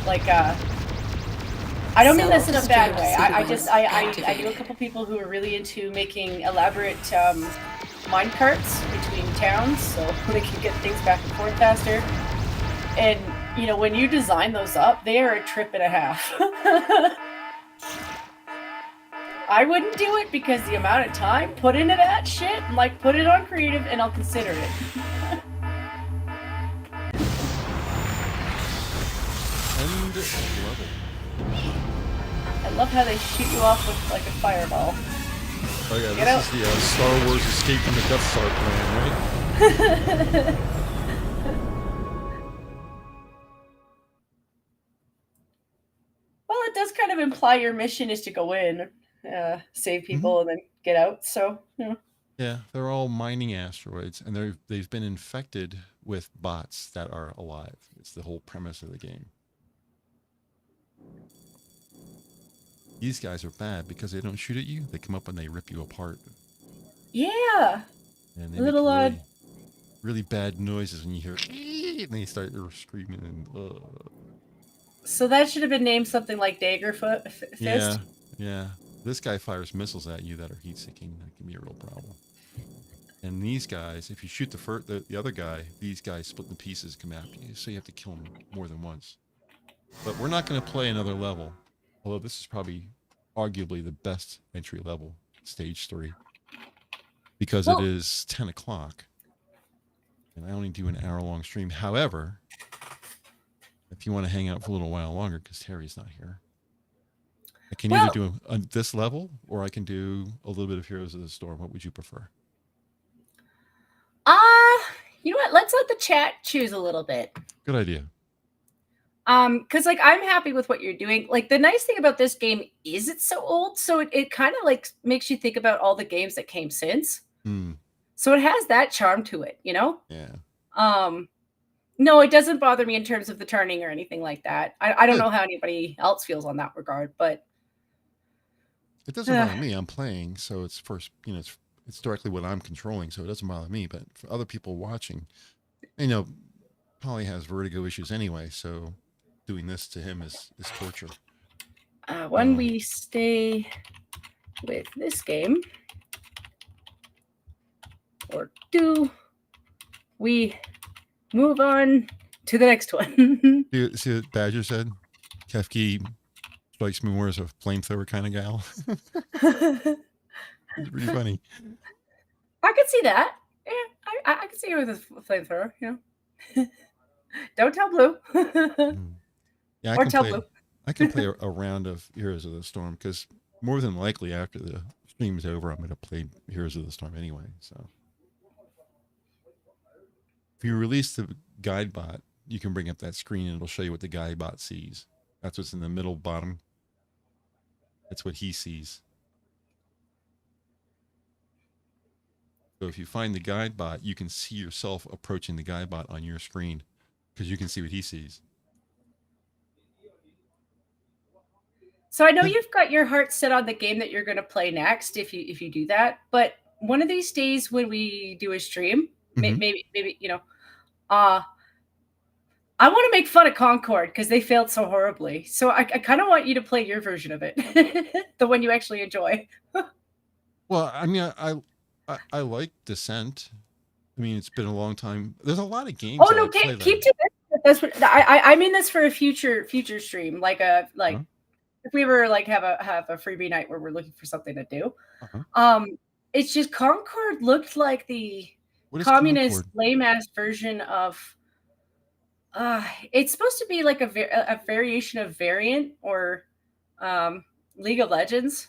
Like, I don't mean this in a bad way. I knew a couple people who were really into making elaborate mine carts between towns so they can get things back and forth faster. And, you know, when you design those up, they are a trip and a half. I wouldn't do it because the amount of time put into that shit, like put it on creative and I'll consider it. level. I love how they shoot you off with like a fireball. Oh yeah, Get this out. is the Star Wars Escape from the Death Star plan, right? Well, it does kind of imply your mission is to go in, save people, and then get out. So, you know. Yeah, they're all mining asteroids, and they've been infected with bots that are alive. It's the whole premise of the game. These guys are bad because they don't shoot at you. They come up and they rip you apart. Yeah. And they A little make really bad noises when you hear and they start screaming and So that should have been named something like Daggerfoot Fist. Yeah. This guy fires missiles at you that are heat-seeking. That can be a real problem. And these guys, if you shoot the other guy, these guys split in pieces, come after you. So you have to kill them more than once. But we're not going to play another level. Although this is probably arguably the best entry level, stage 3. Because it is 10 o'clock. And I only do an hour-long stream. However, if you want to hang out for a little while longer, because Terry's not here, I can either do this level, or I can do a little bit of Heroes of the Storm. What would you prefer? You know what? Let's let the chat choose a little bit. Good idea. Because like I'm happy with what you're doing. Like the nice thing about this game is it's so old, so it kind of like makes you think about all the games that came since. So it has that charm to it, you know? Yeah. No, it doesn't bother me in terms of the turning or anything like that. I don't know how anybody else feels on that regard, but it doesn't bother me. I'm playing, so it's first, you know, it's directly what I'm controlling, so it doesn't bother me. But for other people watching, you know, Polly has vertigo issues anyway, so doing this to him is torture. When we stay with this game, or do we move on to the next one? See what Badger said? Kefki strikes me more as a flamethrower kind of gal. It's pretty funny. I could see that. Yeah, I could see you with a flamethrower, you know. Don't tell Blue. Yeah, I can play a round of Heroes of the Storm, because more than likely after the stream is over, I'm going to play Heroes of the Storm anyway. So if you release the guide bot, you can bring up that screen and it'll show you what the guide bot sees. That's what's in the middle bottom. That's what he sees. So if you find the guide bot, you can see yourself approaching the guide bot on your screen, because you can see what he sees. So I know you've got your heart set on the game that you're going to play next if you do that, but one of these days when we do a stream, maybe you know, I want to make fun of Concord because they failed so horribly. So I kind of want you to play your version of it, the one you actually enjoy. Well, I mean, I like Descent. I mean, it's been a long time. There's a lot of games. Oh no, keep to this. That's what I mean. This for a future stream, like if we were like have a freebie night where we're looking for something to do. It's just Concord looked like the communist lame ass version of. It's supposed to be like a variation of Variant or League of Legends.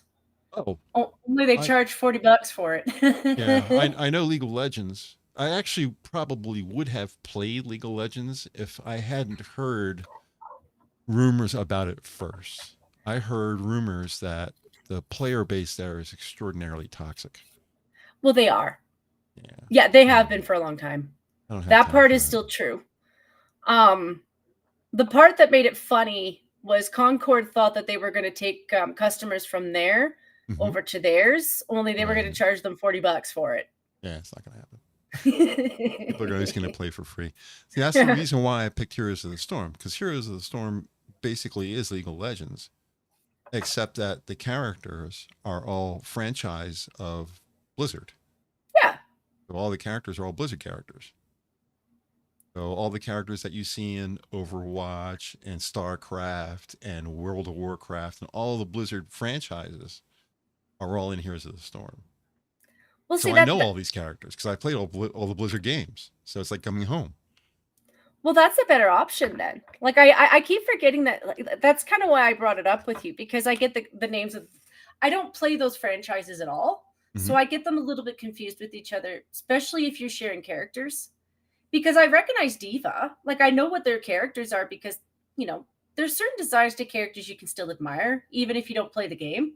Oh, only they charge $40 for it. Yeah, I know League of Legends. I actually probably would have played League of Legends if I hadn't heard rumors about it first. I heard rumors that the player base there is extraordinarily toxic. Well, they are. Yeah, they have been for a long time. That part is still true. The part that made it funny was Concord thought that they were going to take customers from there over to theirs, only they were going to charge them $40 for it. Yeah, it's not going to happen. People are always going to play for free. See, that's the reason why I picked Heroes of the Storm, because Heroes of the Storm basically is League of Legends, except that the characters are all franchise of Blizzard. Yeah. So all the characters are all Blizzard characters. So all the characters that you see in Overwatch and StarCraft and World of Warcraft and all the Blizzard franchises are all in Heroes of the Storm. Well, so I know all these characters because I played all the Blizzard games. So it's like coming home. Well, that's a better option then. Like I keep forgetting that. Like, that's kind of why I brought it up with you, because I get the names of. I don't play those franchises at all, so I get them a little bit confused with each other, especially if you're sharing characters. Because I recognize Diva, like I know what their characters are, because there's certain designs to characters you can still admire even if you don't play the game.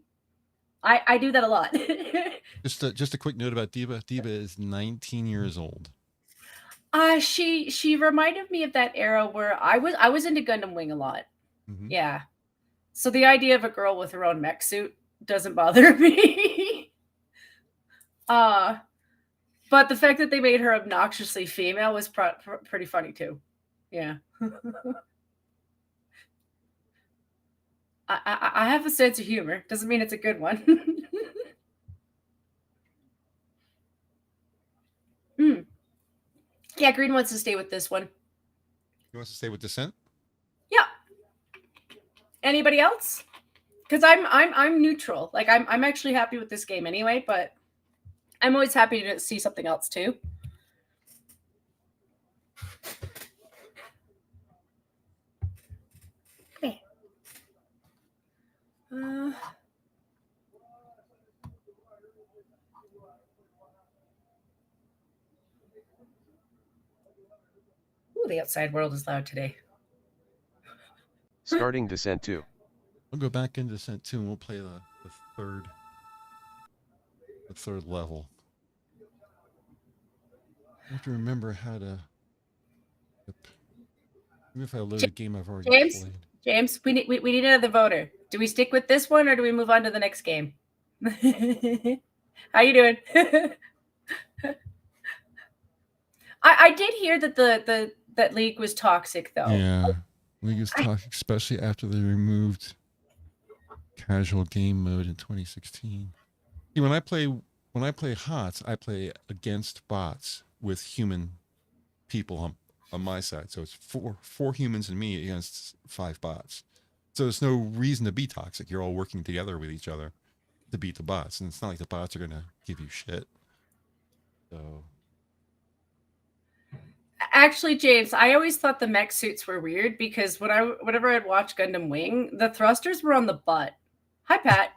I do that a lot. Just a quick note about Diva. Diva is 19 years old. She reminded me of that era where I was into Gundam Wing a lot. Yeah. So the idea of a girl with her own mech suit doesn't bother me. But the fact that they made her obnoxiously female was pretty funny too. Yeah. I have a sense of humor. Doesn't mean it's a good one. Yeah, Green wants to stay with this one. He wants to stay with Descent? Yeah. Anybody else? Because I'm neutral. Like I'm actually happy with this game anyway, but I'm always happy to see something else too. Okay. Ooh, the outside world is loud today. Starting Descent 2. We'll go back into Descent 2 and we'll play the third level. I have to remember how to. Even if I load a game I've already played. James, we need another voter. Do we stick with this one or do we move on to the next game? How you doing? I did hear that that League was toxic though. Yeah, League is toxic, especially after they removed casual game mode in 2016. See, when I play HOTS, I play against bots with human people on my side. So it's four humans and me against 5 bots. So there's no reason to be toxic. You're all working together with each other to beat the bots, and it's not like the bots are gonna give you shit. So. Actually, James, I always thought the mech suits were weird because whenever I'd watch Gundam Wing, the thrusters were on the butt. Hi, Pat.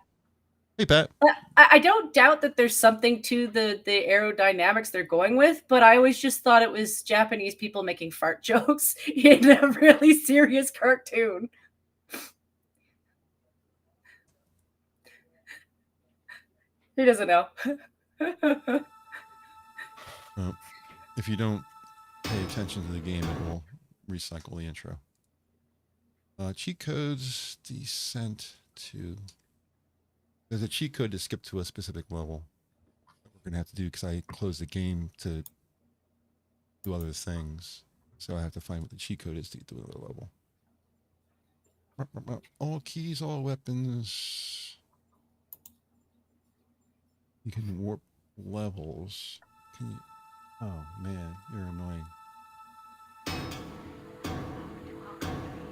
Hey, Pat. I don't doubt that there's something to the aerodynamics they're going with, but I always just thought it was Japanese people making fart jokes in a really serious cartoon. He doesn't know. Well, if you don't pay attention to the game, it will recycle the intro. Cheat codes, Descent 2. There's a cheat code to skip to a specific level that we're going to have to do because I closed the game to do other things. So I have to find what the cheat code is to get to another level. All keys, all weapons. You can warp levels. Can you? Oh man, you're annoying.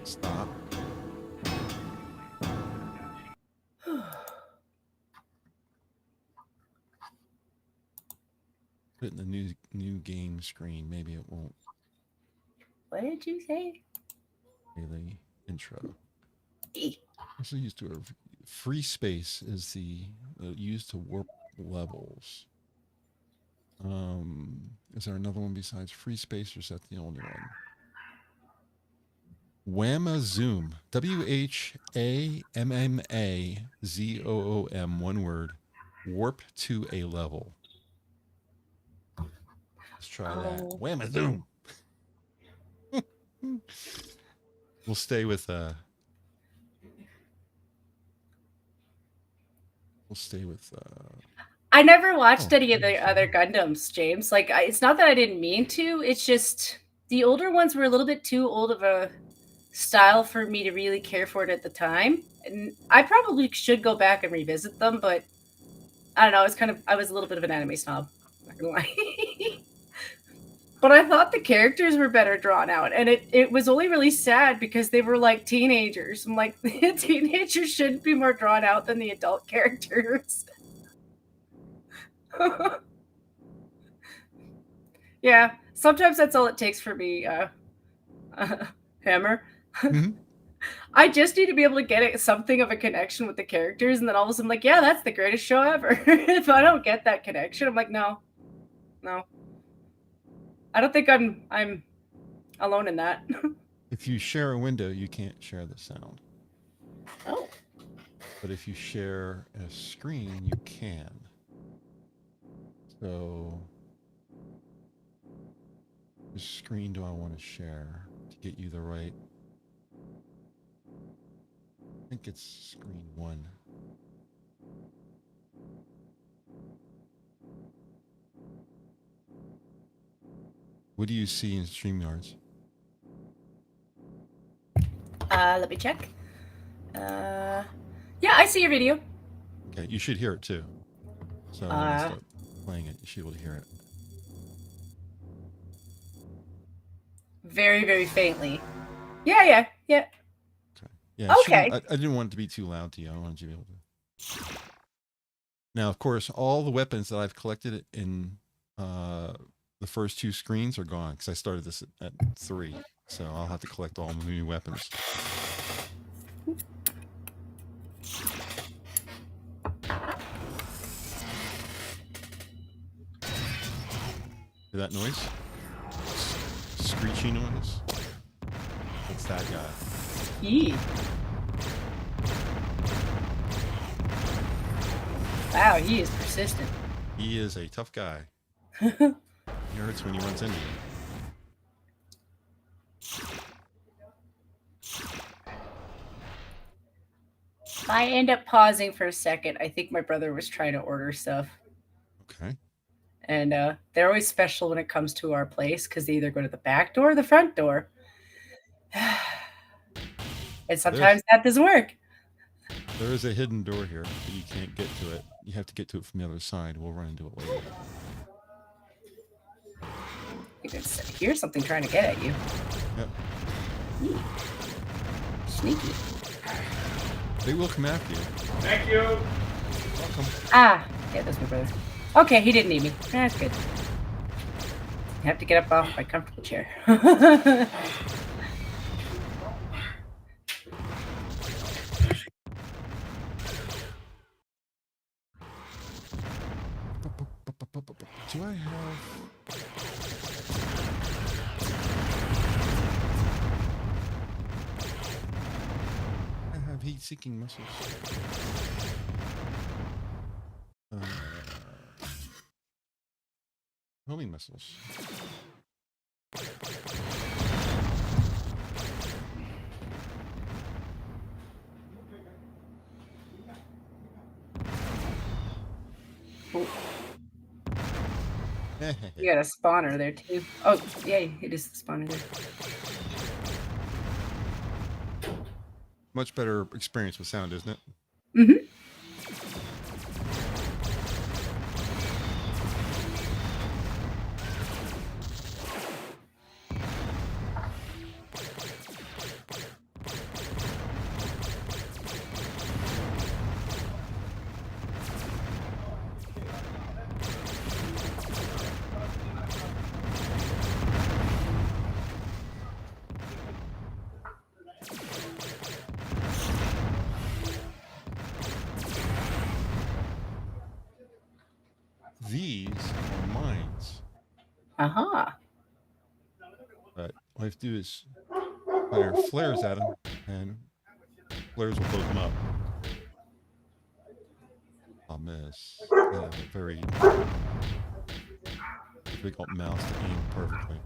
Stop. Put it in the new game screen. Maybe it won't. What did you say? Really intro. Also used to free space is the used to warp levels. Is there another one besides free space, or is that the only one? Whamma Zoom. WHAMMAZOOM. One word. Warp to a level. Let's try that. Whamma Zoom. We'll stay with I never watched any of the other Gundams, James. Like, it's not that I didn't mean to. It's just the older ones were a little bit too old of a style for me to really care for it at the time. And I probably should go back and revisit them, but I don't know. I was a little bit of an anime snob. I'm not gonna lie. But I thought the characters were better drawn out, and it was only really sad because they were like teenagers. I'm like, the teenagers shouldn't be more drawn out than the adult characters. Yeah, sometimes that's all it takes for me Hammer. Mm-hmm. I just need to be able to get something of a connection with the characters, and then all of a sudden I'm like, yeah, that's the greatest show ever. If I don't get that connection, I'm like, no. I don't think I'm alone in that. If you share a window, you can't share the sound. Oh. But if you share a screen, you can. So, which screen do I want to share to get you the right? I think it's screen 1. What do you see in StreamYards? Let me check. Yeah, I see your video. Okay, you should hear it too. So when I start playing it, you should be able to hear it. Very, very faintly. Yeah. Okay. Yeah. Okay. I didn't want it to be too loud to you. I wanted you to be able to. Now, of course, all the weapons that I've collected in the first 2 screens are gone because I started this at 3. So I'll have to collect all the new weapons. Hear that noise? Screechy noise? It's that guy. Yee. Wow, he is persistent. He is a tough guy. He hurts when he runs into you. I end up pausing for a second. I think my brother was trying to order stuff. Okay. And they're always special when it comes to our place because they either go to the back door or the front door. And sometimes that doesn't work. There is a hidden door here, but you can't get to it. You have to get to it from the other side. We'll run into it later. I can hear something trying to get at you. Yep. Ooh. Sneaky. They will come after you. Thank you. Welcome. Ah, yeah, that's my brother. Okay, he didn't need me. That's good. I have to get up off my comfortable chair. Do I have... I have heat-seeking missiles. Homing missiles. You got a spawner there too. Oh, yeah, it is the spawner there. Much better experience with sound, isn't it? Mm-hmm. These are mines. Uh-huh. But all I have to do is fire flares at them, and flares will blow them up. I'll miss. I have a very difficult mouse to aim perfectly.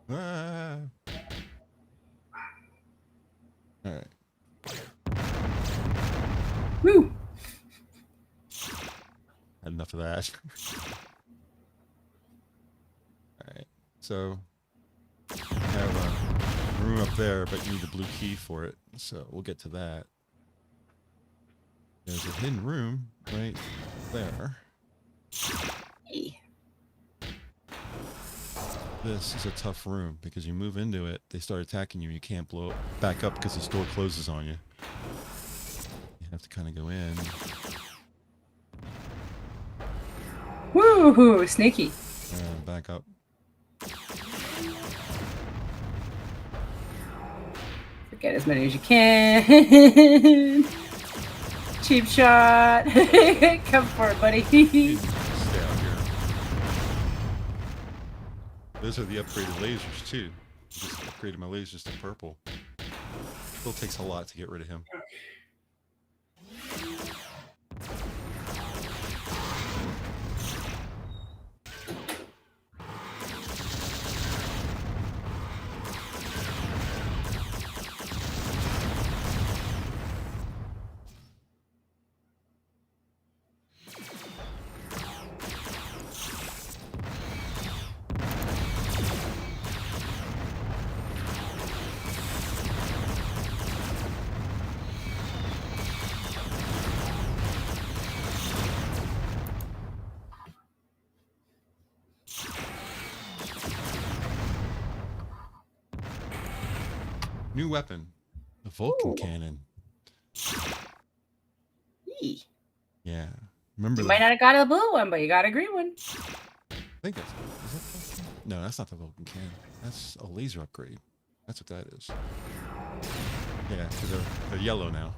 Ah. All right. Woo. Had enough of that. All right. So I have a room up there, but you need the blue key for it. So we'll get to that. There's a hidden room right there. Hey. This is a tough room because you move into it, they start attacking you, and you can't blow it back up because this door closes on you. You have to kind of go in. Woohoo! Sneaky. Back up. Get as many as you can. Cheap shot. Come for it, buddy. Stay out here. Those are the upgraded lasers too. Just upgraded my lasers to purple. Still takes a lot to get rid of him. New weapon, the Vulcan cannon. Yee. Yeah, remember You that? might not have got a blue one, but you got a green one. I think that's. Is that Vulcan? No, that's not the Vulcan cannon. That's a laser upgrade. That's what that is. Yeah, because they're yellow now.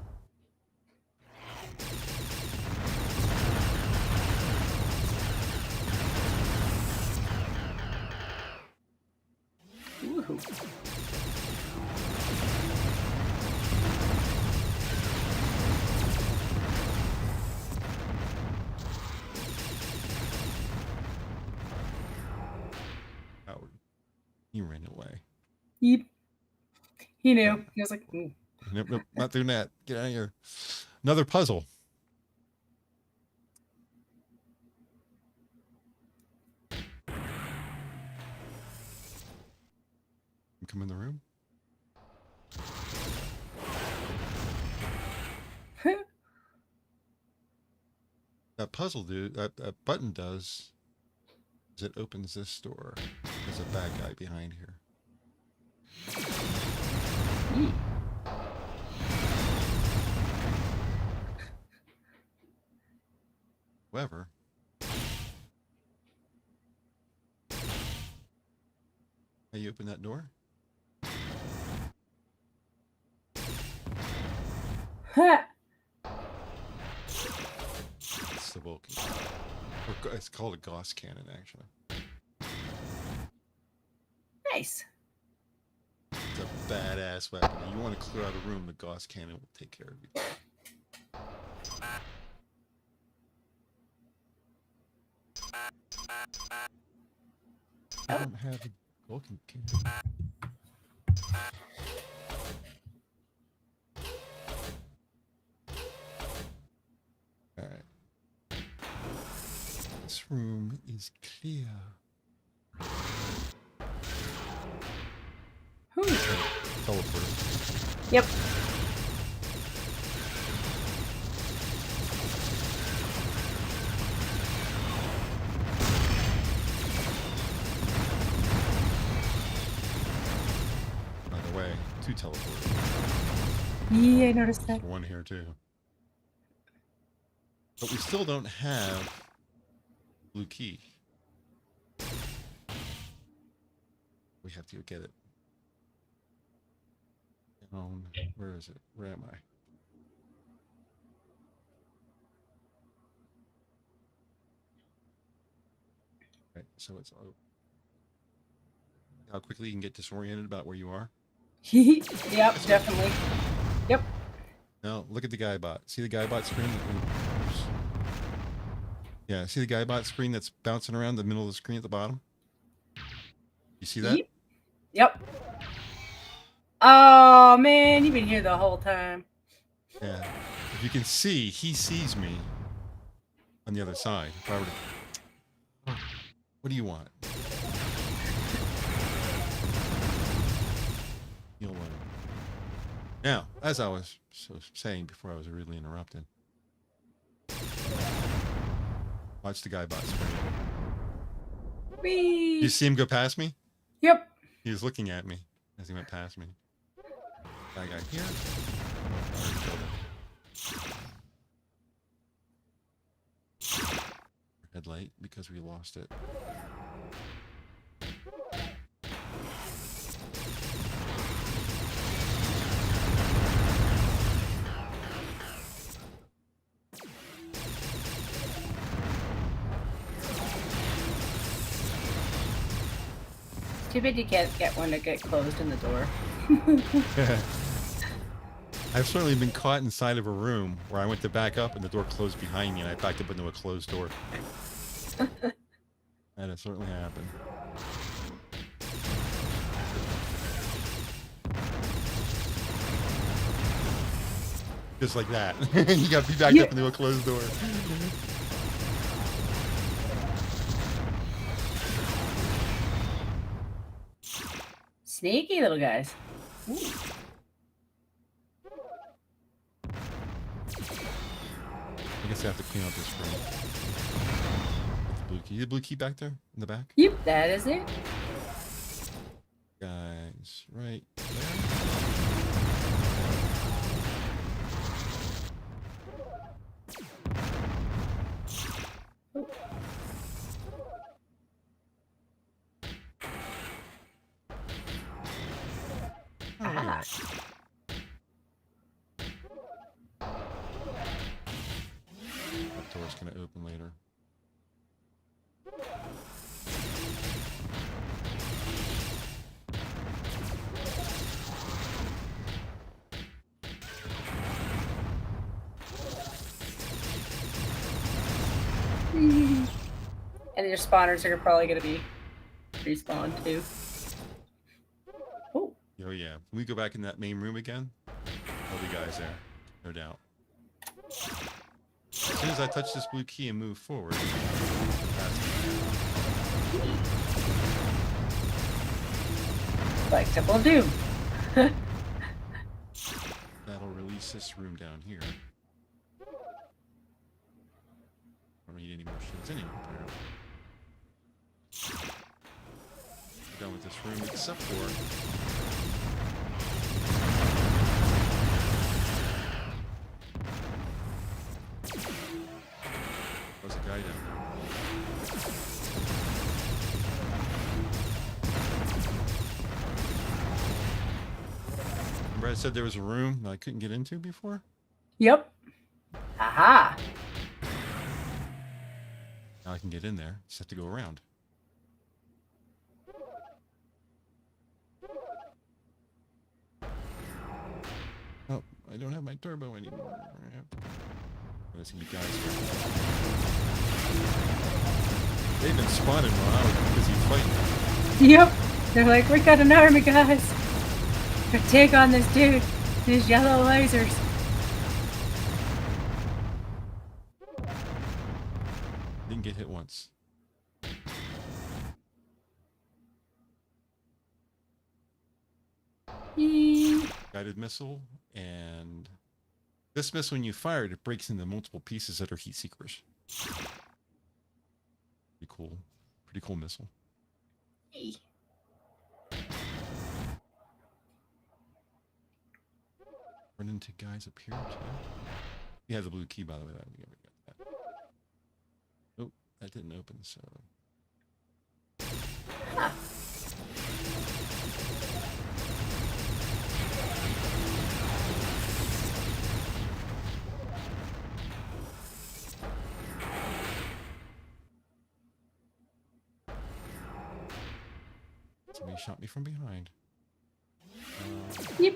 Woohoo. Howard. He ran away. Yep. He knew. He was like, "Ooh." Nope, nope, not doing that. Get out of here. Another puzzle. Come in the room. That puzzle, dude, that button does is it opens this door. There's a bad guy behind here. However, how you open that door? It's the Vulcan. Or it's called a Gauss cannon, actually. Nice. It's a badass weapon. If you want to clear out a room, the Gauss cannon will take care of you. I don't have a Vulcan cannon. Alright. This room is clear. Teleporter. Yep. By the way, 2 teleporters. Yeah, I noticed that. One here too. But we still don't have blue key. We have to go get it. Where is it? Where am I? Right, so it's how quickly you can get disoriented about where you are. Yep, definitely. Yep. Now look at the guy bot. See the guy bot screen? Oops. Yeah, see the guy bot screen that's bouncing around the middle of the screen at the bottom? You see that? Yep. Oh man, you've been here the whole time. Yeah. If you can see, he sees me on the other side. If I were to... What do you want? You'll win. Now, as I was saying before I was rudely interrupted, watch the guy bot screen. Whee! You see him go past me? Yep. He was looking at me as he went past me. That guy here. headlight because we lost it. Too bad you can't get one to get closed in the door. I've certainly been caught inside of a room where I went to back up and the door closed behind me and I backed up into a closed door. That has certainly happened. Just like that. You got to be backed up into a closed door. Sneaky little guys. Ooh. I guess I have to clean out this room. The blue key. The blue key back there in the back? Yep, that is it. Guys, right there. Oh, look at that. That door's gonna open later. And your spawners are probably going to be respawned too. Oh. Oh yeah. Can we go back in that main room again? There'll be guys there, no doubt. As soon as I touch this blue key and move forward, Like Temple of Doom. that'll release this room down here. I don't need any more shields anyway, apparently. We're done with this room except for there's a guy down there. Remember I said there was a room that I couldn't get into before? Yep. Aha. Now I can get in there. Just have to go around. Oh, I don't have my turbo anymore. There's gonna be guys here. They've been spotted while I was busy fighting. Yep. They're like, we got an army, guys. To take on this dude. These yellow lasers. Didn't get hit once. Guided missile, and this missile, when you fire it, it breaks into multiple pieces that are heat seekers. Pretty cool. Pretty cool missile. Hey. Run into guys up here too. He has a blue key, by the way. That we got that. Oh, that didn't open, so. Huh. Somebody shot me from behind. Yep.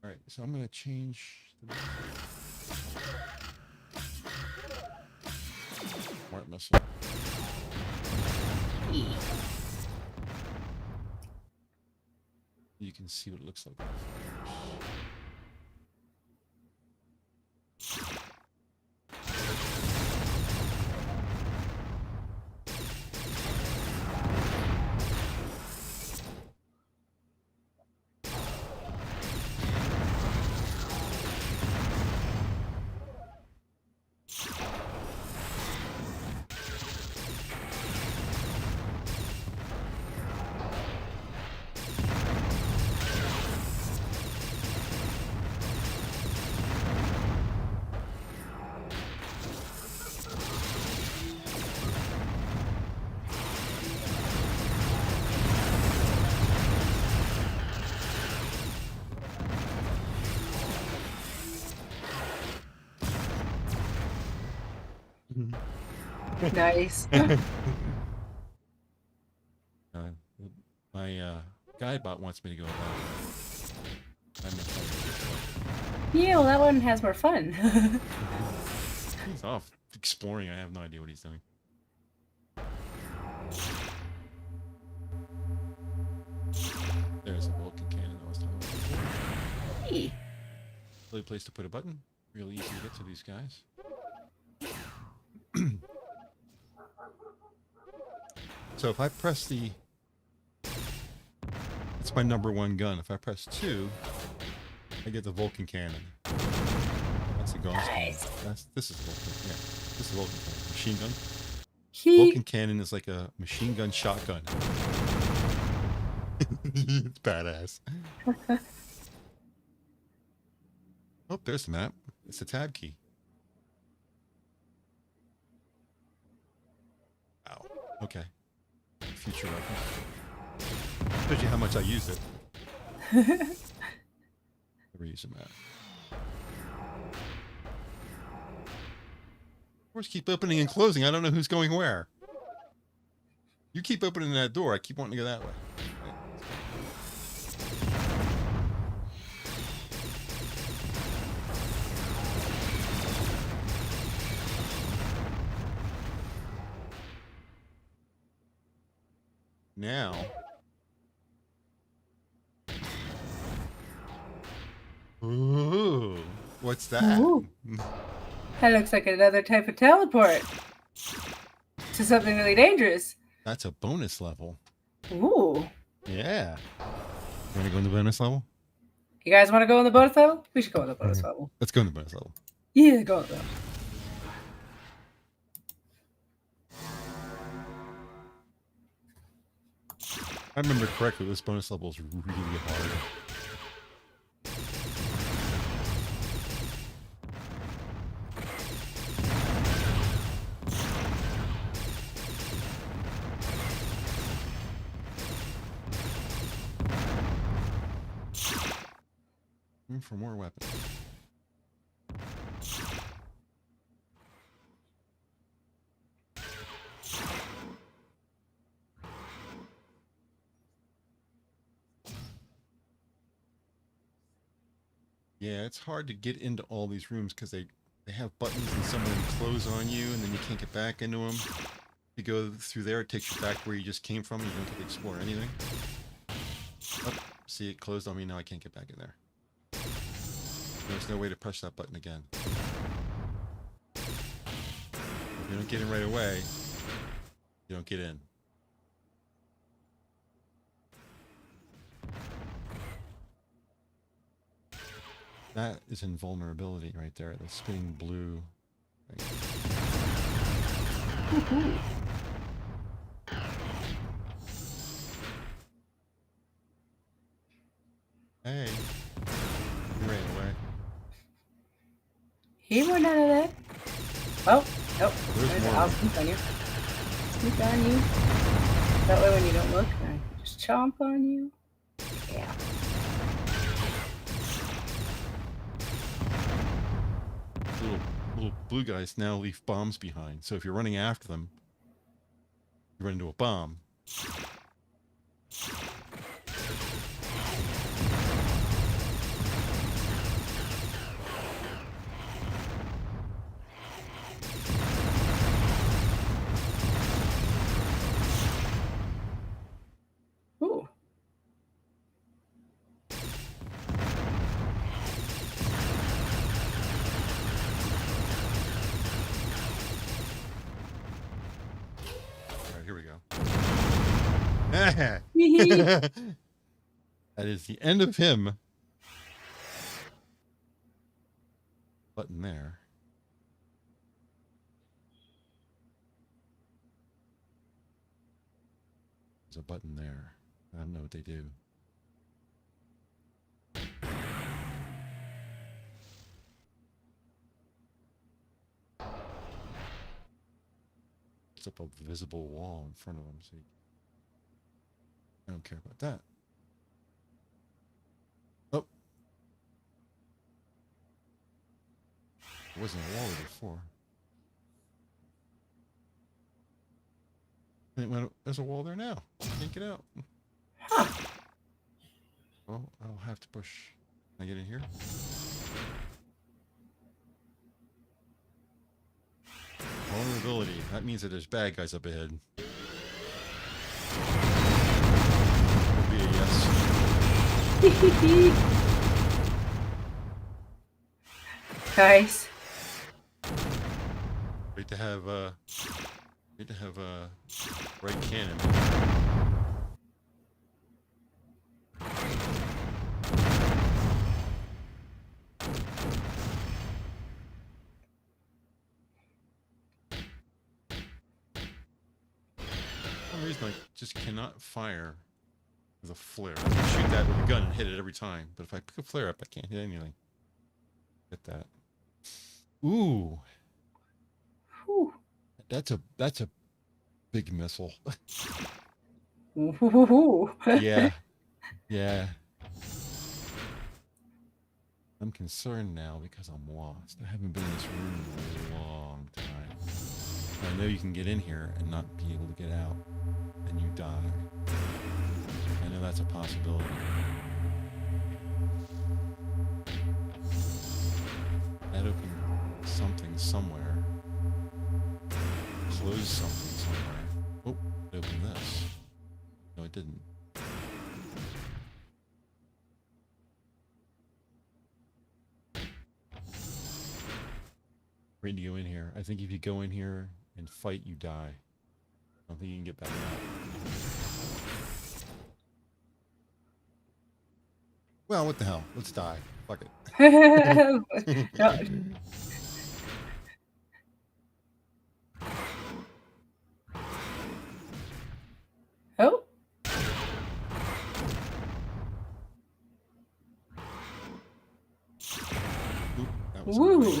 Alright, so I'm going to change the smart missile. You can see what it looks like. Nice. My guide bot wants me to go about it. Yeah, well, that one has more fun. He's off exploring. I have no idea what he's doing. There's a Vulcan cannon I was talking about before. Hey. Really place to put a button. Really easy to get to these guys. So if I press the... It's my #1 gun. If I press 2, I get the Vulcan cannon. That's a Gauss cannon. This is Vulcan. Yeah, this is Vulcan cannon. Machine gun. Vulcan cannon is like a machine gun shotgun. It's badass. Oh, there's the map. It's the tab key. Wow. Okay. Future weapon. Shows you how much I use it. Never use a map. Doors keep opening and closing. I don't know who's going where. You keep opening that door. I keep wanting to go that way. Now, ooh, what's that? Ooh. That looks like another type of teleport to something really dangerous. That's a bonus level. Ooh. Yeah. You want to go in the bonus level? You guys want to go in the bonus level? We should go in the bonus level. Let's go in the bonus level. Yeah, go in the bonus. I remember correctly, this bonus level is really hard. Room for more weapons. Yeah, it's hard to get into all these rooms because they have buttons and some of them close on you and then you can't get back into them. If you go through there, it takes you back where you just came from and you don't get to explore anything. Oh, see, it closed on me. Now I can't get back in there. There's no way to push that button again. If you don't get in right away, you don't get in. That is invulnerability right there, the spinning blue thing. Hey, you ran away. He went out of that. Oh, nope. There's more. I'll sneak on you. Sneak on you. That way when you don't look, I can just chomp on you. Yeah. Little blue guys now leave bombs behind. So if you're running after them, you run into a bomb. Ooh. Here we go. That is the end of him. Button there. There's a button there. I don't know what they do. It's up a visible wall in front of them, so I don't care about that. Oh. There wasn't a wall there before. There's a wall there now. Can't get out. Huh. Well, I'll have to push. Can I get in here? Vulnerability. That means that there's bad guys up ahead. Would be a yes. Nice. Great to have right cannon. For some reason I just cannot fire with a flare. I can shoot that with a gun and hit it every time, but if I pick a flare up, I can't hit anything. Get that. Ooh. Whew. That's a big missile. Ooh. Yeah. Yeah. I'm concerned now because I'm lost. I haven't been in this room in a long time. I know you can get in here and not be able to get out, and you die. I know that's a possibility. That opened something somewhere. Closed something somewhere. Oh, it opened this. No, it didn't. Ready to go in here. I think if you go in here and fight, you die. I don't think you can get back out. Well, what the hell? Let's die. Fuck it. No. Oh. Oop, that was Woo. annoying.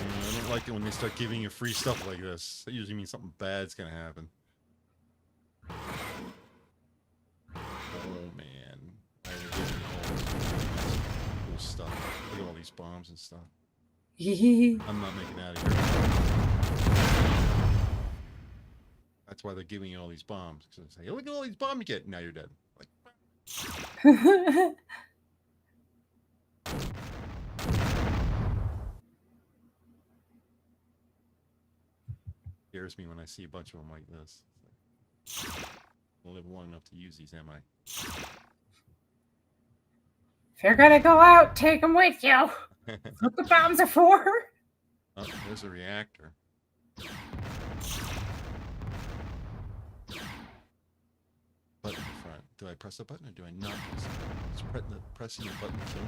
I don't like it when they start giving you free stuff like this. That usually means something bad's gonna happen. Oh man. I was getting all this cool stuff. Look at all these bombs and stuff. I'm not making out of here. That's why they're giving you all these bombs. Because they say, hey, look at all these bombs you get. Now you're dead. Like, scares me when I see a bunch of them like this. I don't live long enough to use these, am I? If you're gonna go out, take them with you. That's what the bombs are for. Oh, there's a reactor. Button in front. Do I press the button or do I not press the button? Is pressing the button kill me?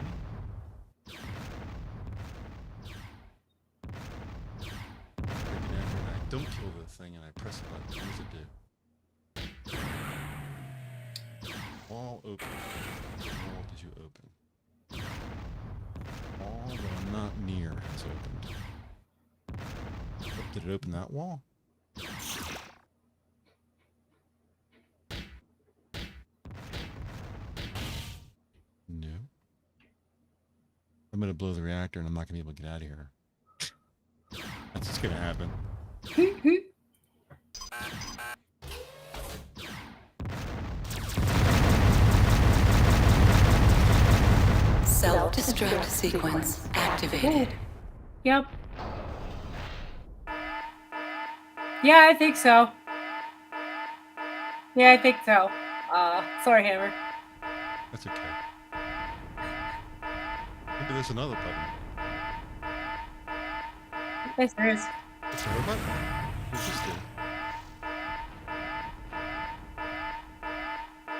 I don't kill the thing and I press the button. What does it do? Wall open. What wall did you open? Wall that I'm not near has opened. Oh, did it open that wall? No. I'm gonna blow the reactor and I'm not gonna be able to get out of here. That's what's gonna happen. Self-destruct sequence activated. Yep. Yeah, I think so. Yeah, I think so. Sorry, Hammer. That's okay. Maybe there's another button. Yes, there is. It's a button. What's this do?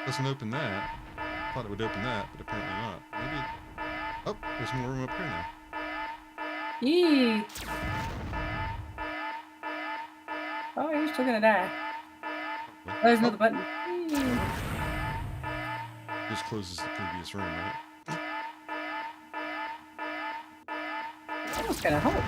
Doesn't open that. Thought it would open that, but apparently not. Maybe. Oh, there's more room up here now. Yee. Oh, you're still gonna die. Oh, there's another button. Yee. This closes the previous room, right? I was gonna hope.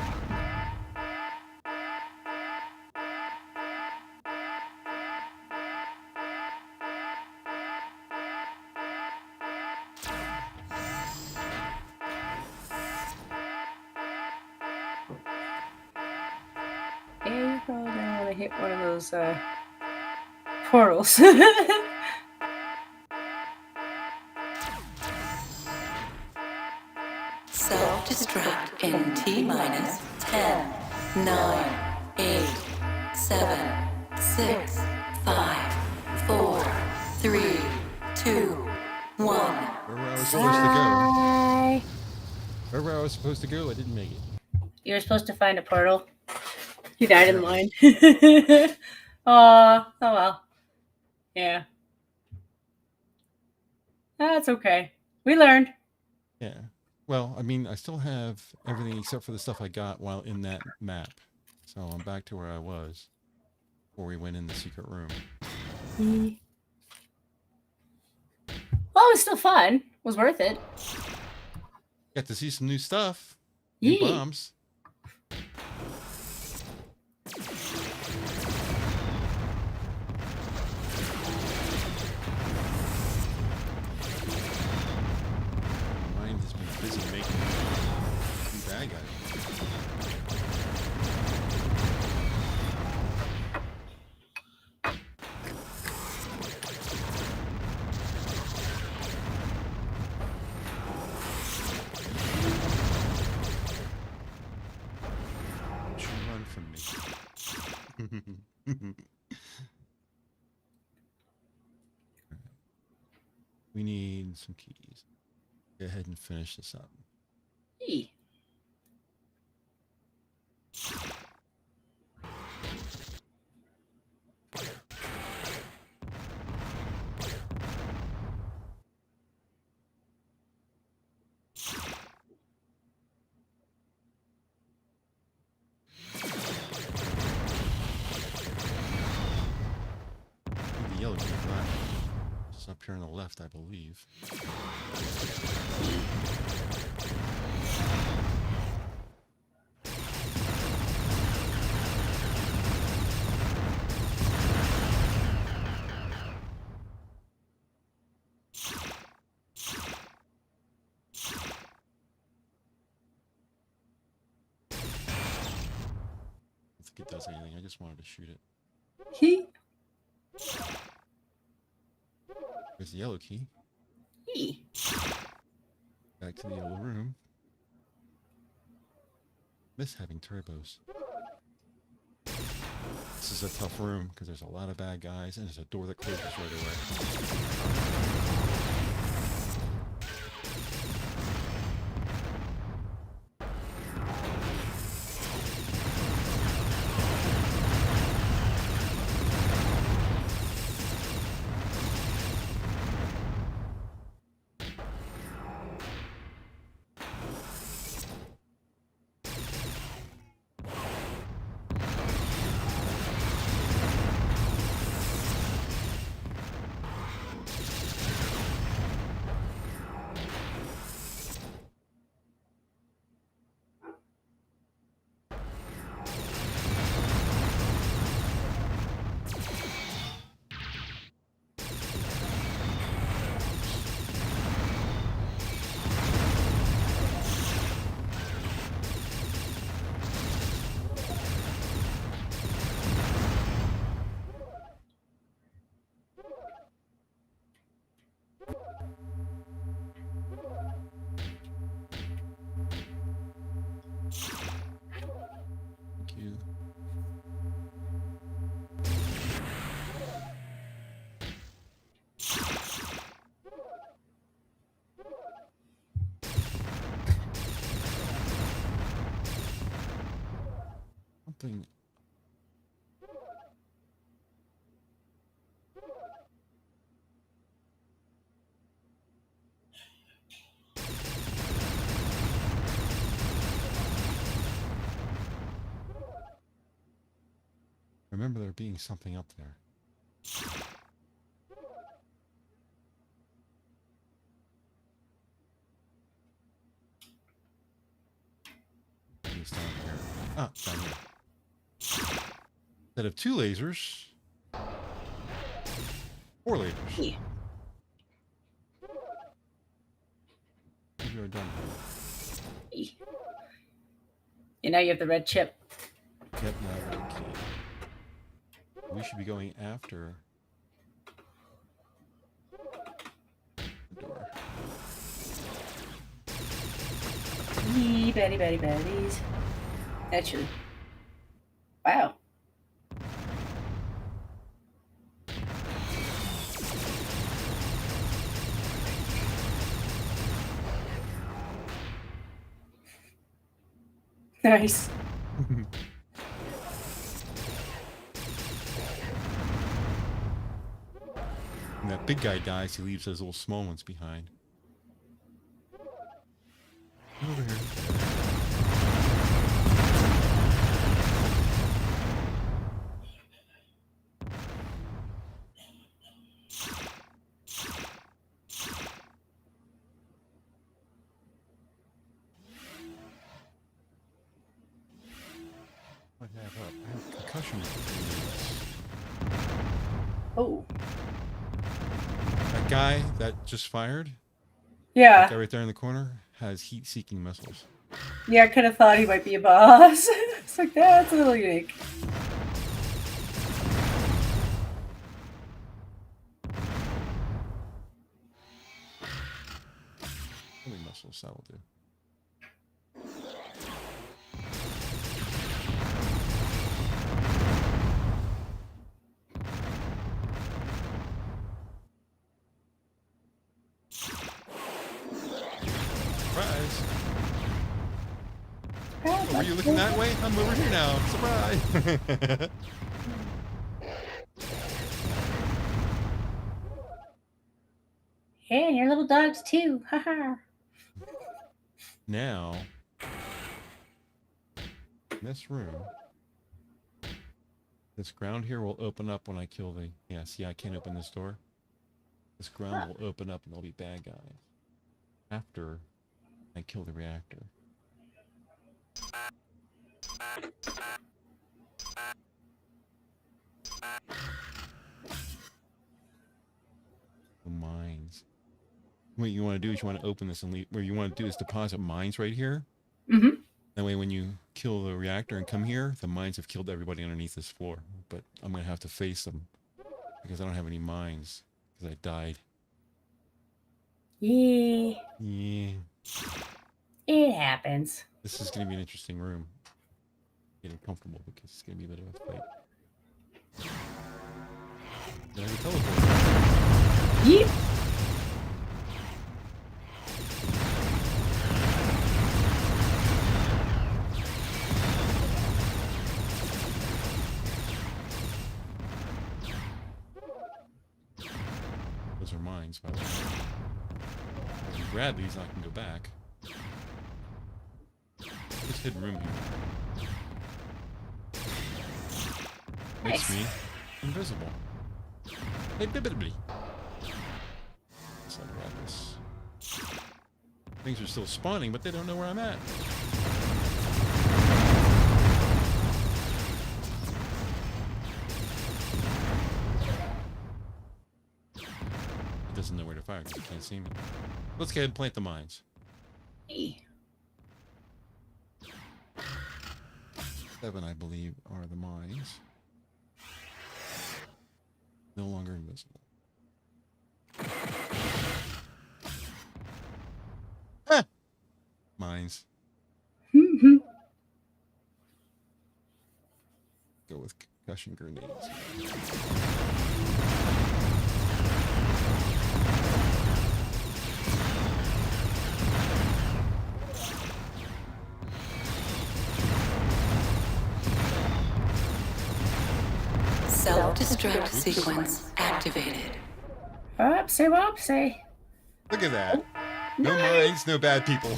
Oh, I don't want to hit one of those portals. Self-destruct in T-minus 10, 9, 8, 7, 6, 5, 4, 3, 2, 1. Where I was supposed to go. Where I was supposed to go, I didn't make it. You were supposed to find a portal. You died in line. Oh well. Yeah. That's okay. We learned. Yeah. Well, I mean, I still have everything except for the stuff I got while in that map. So I'm back to where I was before we went in the secret room. Well, it was still fun. It was worth it. Got to see some new stuff. New bombs. Mind has been busy making new bad guys. Run from me. We need some keys. Go ahead and finish this up. Hey. The yellow key black. It's up here on the left, I believe. I don't think it does anything. I just wanted to shoot it. He. There's the yellow key. He. Back to the yellow room. Miss having turbos. This is a tough room because there's a lot of bad guys and there's a door that closes right away. Thank you. Something. Remember there being something up there. It's down here. Ah, down here. Instead of 2 lasers, 4 lasers. Yeah. We are done. And now you have the red chip. Get my red key. We should be going after the door. Yee, Betty, Betty, Betties. That should. Wow. Nice. When that big guy dies, he leaves those little small ones behind. Over here. What I have up? I have concussion. Oh. That guy that just fired, Yeah. that guy right there in the corner, has heat-seeking missiles. Yeah, I kind of thought he might be a boss. It's like, that's a little unique. Only missiles, that will do. Surprise! Oh, were you looking that way? I'm over here now. Surprise! Hey, and your little dogs too. Haha. Now, in this room, this ground here will open up when I kill the... Yeah, see, I can't open this door. This ground will open up and there'll be bad guys after I kill the reactor. The mines. What you want to do is you want to open this and leave. Where you want to do is deposit mines right here. Mm-hmm. That way when you kill the reactor and come here, the mines have killed everybody underneath this floor. But I'm going to have to face them because I don't have any mines because I died. Yeah. Yeah. It happens. This is going to be an interesting room. Getting comfortable because it's going to be a bit of a fight. Did I have a teleport? Yeep. Those are mines, by the way. If you grab these, I can go back. This hidden room here makes me invisible. Indubitably. Let's unwrap this. Things are still spawning, but they don't know where I'm at. It doesn't know where to fire because it can't see me. Let's go ahead and plant the mines. Hey. 7, I believe, are the mines. No longer invisible. Ah! Mines. Go with concussion grenades. Self-destruct sequence activated. Whoopsie whoopsie. Look at that. No mines, no bad people. I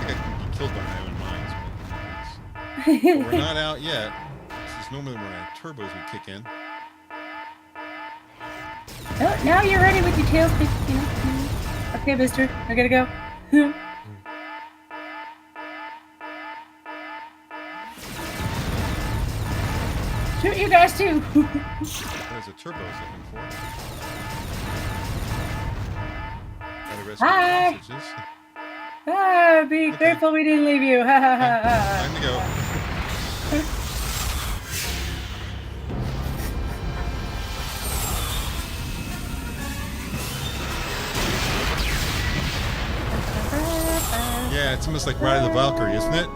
think I can be killed by my own mines. But we're not out yet. This is normally when our turbos would kick in. Oh, now you're ready with your tails. Okay, mister. I gotta go. Shoot you guys too. There's a turbo I was looking for. Gotta rescue Hi. the hostages. Ah, be grateful we didn't leave you. Ha ha ha. Time to go. Yeah, it's almost like Ride of the Valkyrie, isn't it?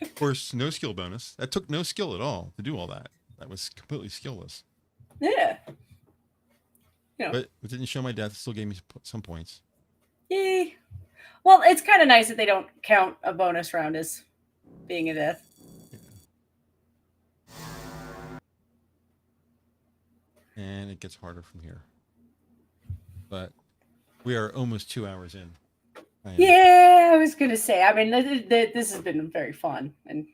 Of course, no skill bonus. That took no skill at all to do all that. That was completely skillless. Yeah. You know. But it didn't show my death. It still gave me some points. Yay. Well, it's kind of nice that they don't count a bonus round as being a death. Yeah. And it gets harder from here. But we are almost 2 hours in. Yeah, I was going to say, I mean, this has been very fun. And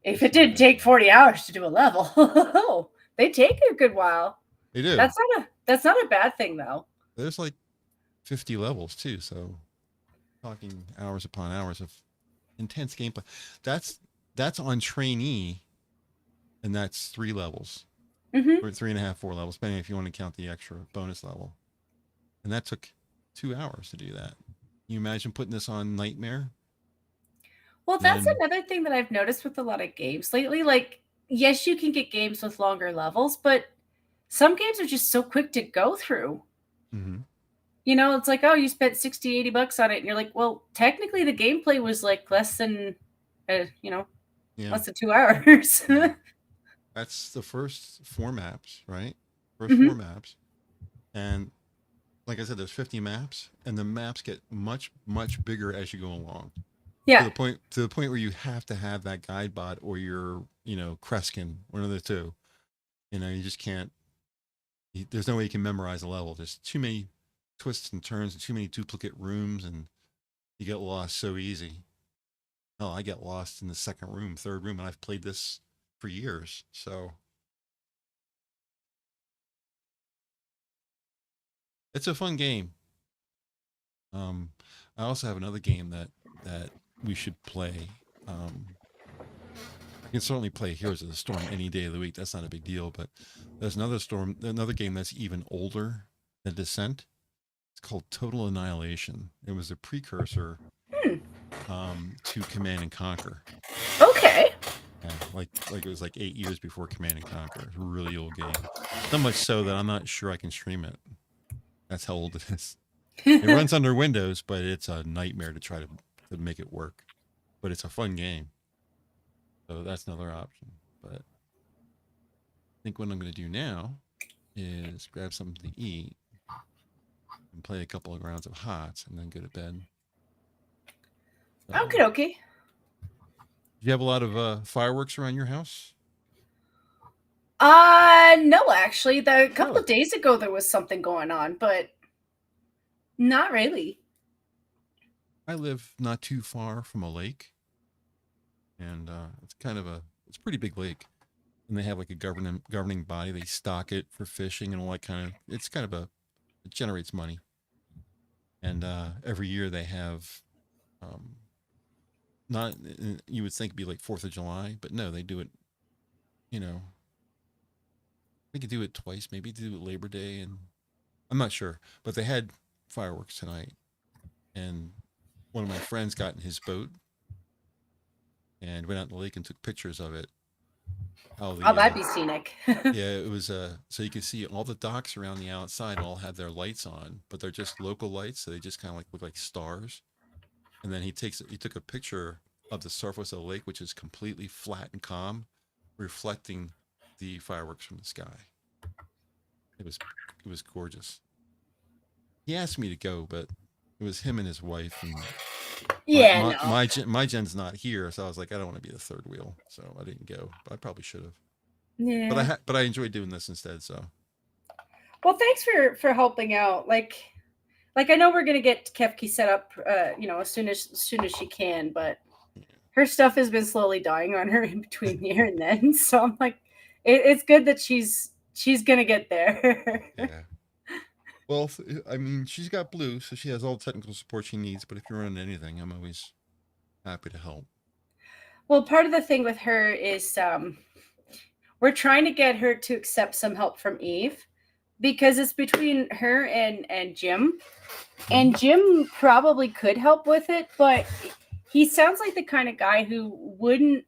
if it did take 40 hours to do a level, they take a good while. They do. That's not a bad thing, though. There's like 50 levels, too. So talking hours upon hours of intense gameplay. That's on trainee, and that's 3 levels. Mm-hmm. Or 3.5, 4 levels, depending if you want to count the extra bonus level. And that took 2 hours to do that. Can you imagine putting this on Nightmare? Well, that's another thing that I've noticed with a lot of games lately. Like, yes, you can get games with longer levels, but some games are just so quick to go through. Mm-hmm. You know, it's like, oh, you spent $60-$80 on it. And you're like, well, technically the gameplay was like less than, less than 2 hours. That's the first 4 maps, right? First Mm-hmm. 4 maps. And like I said, there's 50 maps, and the maps get much, much bigger as you go along. Yeah. To the point where you have to have that guide bot or your, Kreskin, one of the two. You just can't. There's no way you can memorize a level. There's too many twists and turns and too many duplicate rooms, and you get lost so easy. Hell, I get lost in the second room, third room, and I've played this for years. So it's a fun game. I also have another game that we should play. I can certainly play Heroes of the Storm any day of the week. That's not a big deal. But there's another game that's even older than Descent. It's called Total Annihilation. It was a precursor to Command and Conquer. Okay. Yeah, like it was like 8 years before Command and Conquer. It's a really old game. So much so that I'm not sure I can stream it. That's how old it is. It runs under Windows, but it's a nightmare to try to make it work. But it's a fun game. So that's another option. But I think what I'm going to do now is grab something to eat and play a couple of rounds of HOTS and then go to bed. So, Okay. do you have a lot of fireworks around your house? No, actually. A couple of days ago there was something going on, but not really. I live not too far from a lake, and it's a pretty big lake, and they have like a governing body. They stock it for fishing and all that kind of. It generates money, and every year they have, not you would think it'd be like 4th of July, but no, they do it. They could do it twice, maybe do it Labor Day, and I'm not sure, but they had fireworks tonight, and one of my friends got in his boat and went out in the lake and took pictures of it. That'd be scenic. Yeah, it was so you can see all the docks around the outside all have their lights on, but they're just local lights, so they just kind of like look like stars. And then he took a picture of the surface of the lake, which is completely flat and calm, reflecting the fireworks from the sky. It was gorgeous. He asked me to go, but it was him and his wife, and my Jen's not here, so I was like, I don't want to be the third wheel, so I didn't go. But I probably should have. Yeah. But I enjoyed doing this instead. So. Well, thanks for helping out. Like I know we're gonna get Kefki set up, as soon as she can, but her stuff has been slowly dying on her in between here and then. So I'm like, it's good that she's gonna get there. Yeah. Well, I mean, she's got Blue, so she has all the technical support she needs. But if you're running anything, I'm always happy to help. Well, part of the thing with her is we're trying to get her to accept some help from Eve, because it's between her and Jim. And Jim probably could help with it, but he sounds like the kind of guy who wouldn't.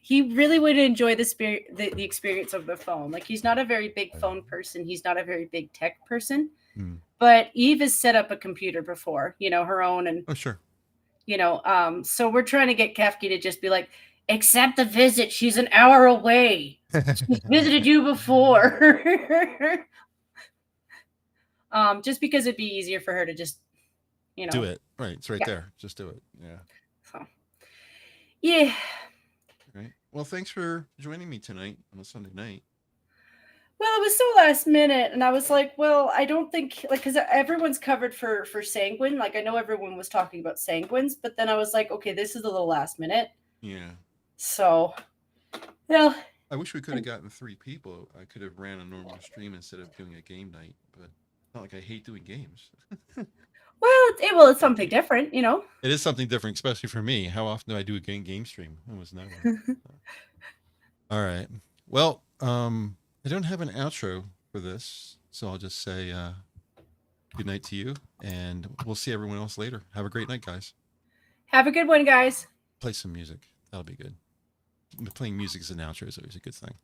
he really would enjoy the experience of the phone. Like, he's not a very big phone person. He's not a very big tech person. But Eve has set up a computer before, you know, her own. And oh, sure. You know, so we're trying to get Kefki to just be like, accept the visit. She's an hour away. She's visited you before. Just because it'd be easier for her to just, you know, do it. Right. It's right there. Just do it. Yeah. So, yeah. Right. Well, thanks for joining me tonight on a Sunday night. Well, it was so last minute, and I was like, well, I don't think, like, because everyone's covered for Sanguine. Like, I know everyone was talking about Sanguines, but then I was like, okay, this is a little last minute. Yeah. So, well. I wish we could have gotten 3 people. I could have ran a normal stream instead of doing a game night, but not like I hate doing games. Well, it's something different, you know. It is something different, especially for me. How often do I do a game stream? Almost never. All right. Well, I don't have an outro for this, so I'll just say good night to you, and we'll see everyone else later. Have a great night, guys. Have a good one, guys. Play some music. That'll be good. Playing music as an outro is always a good thing.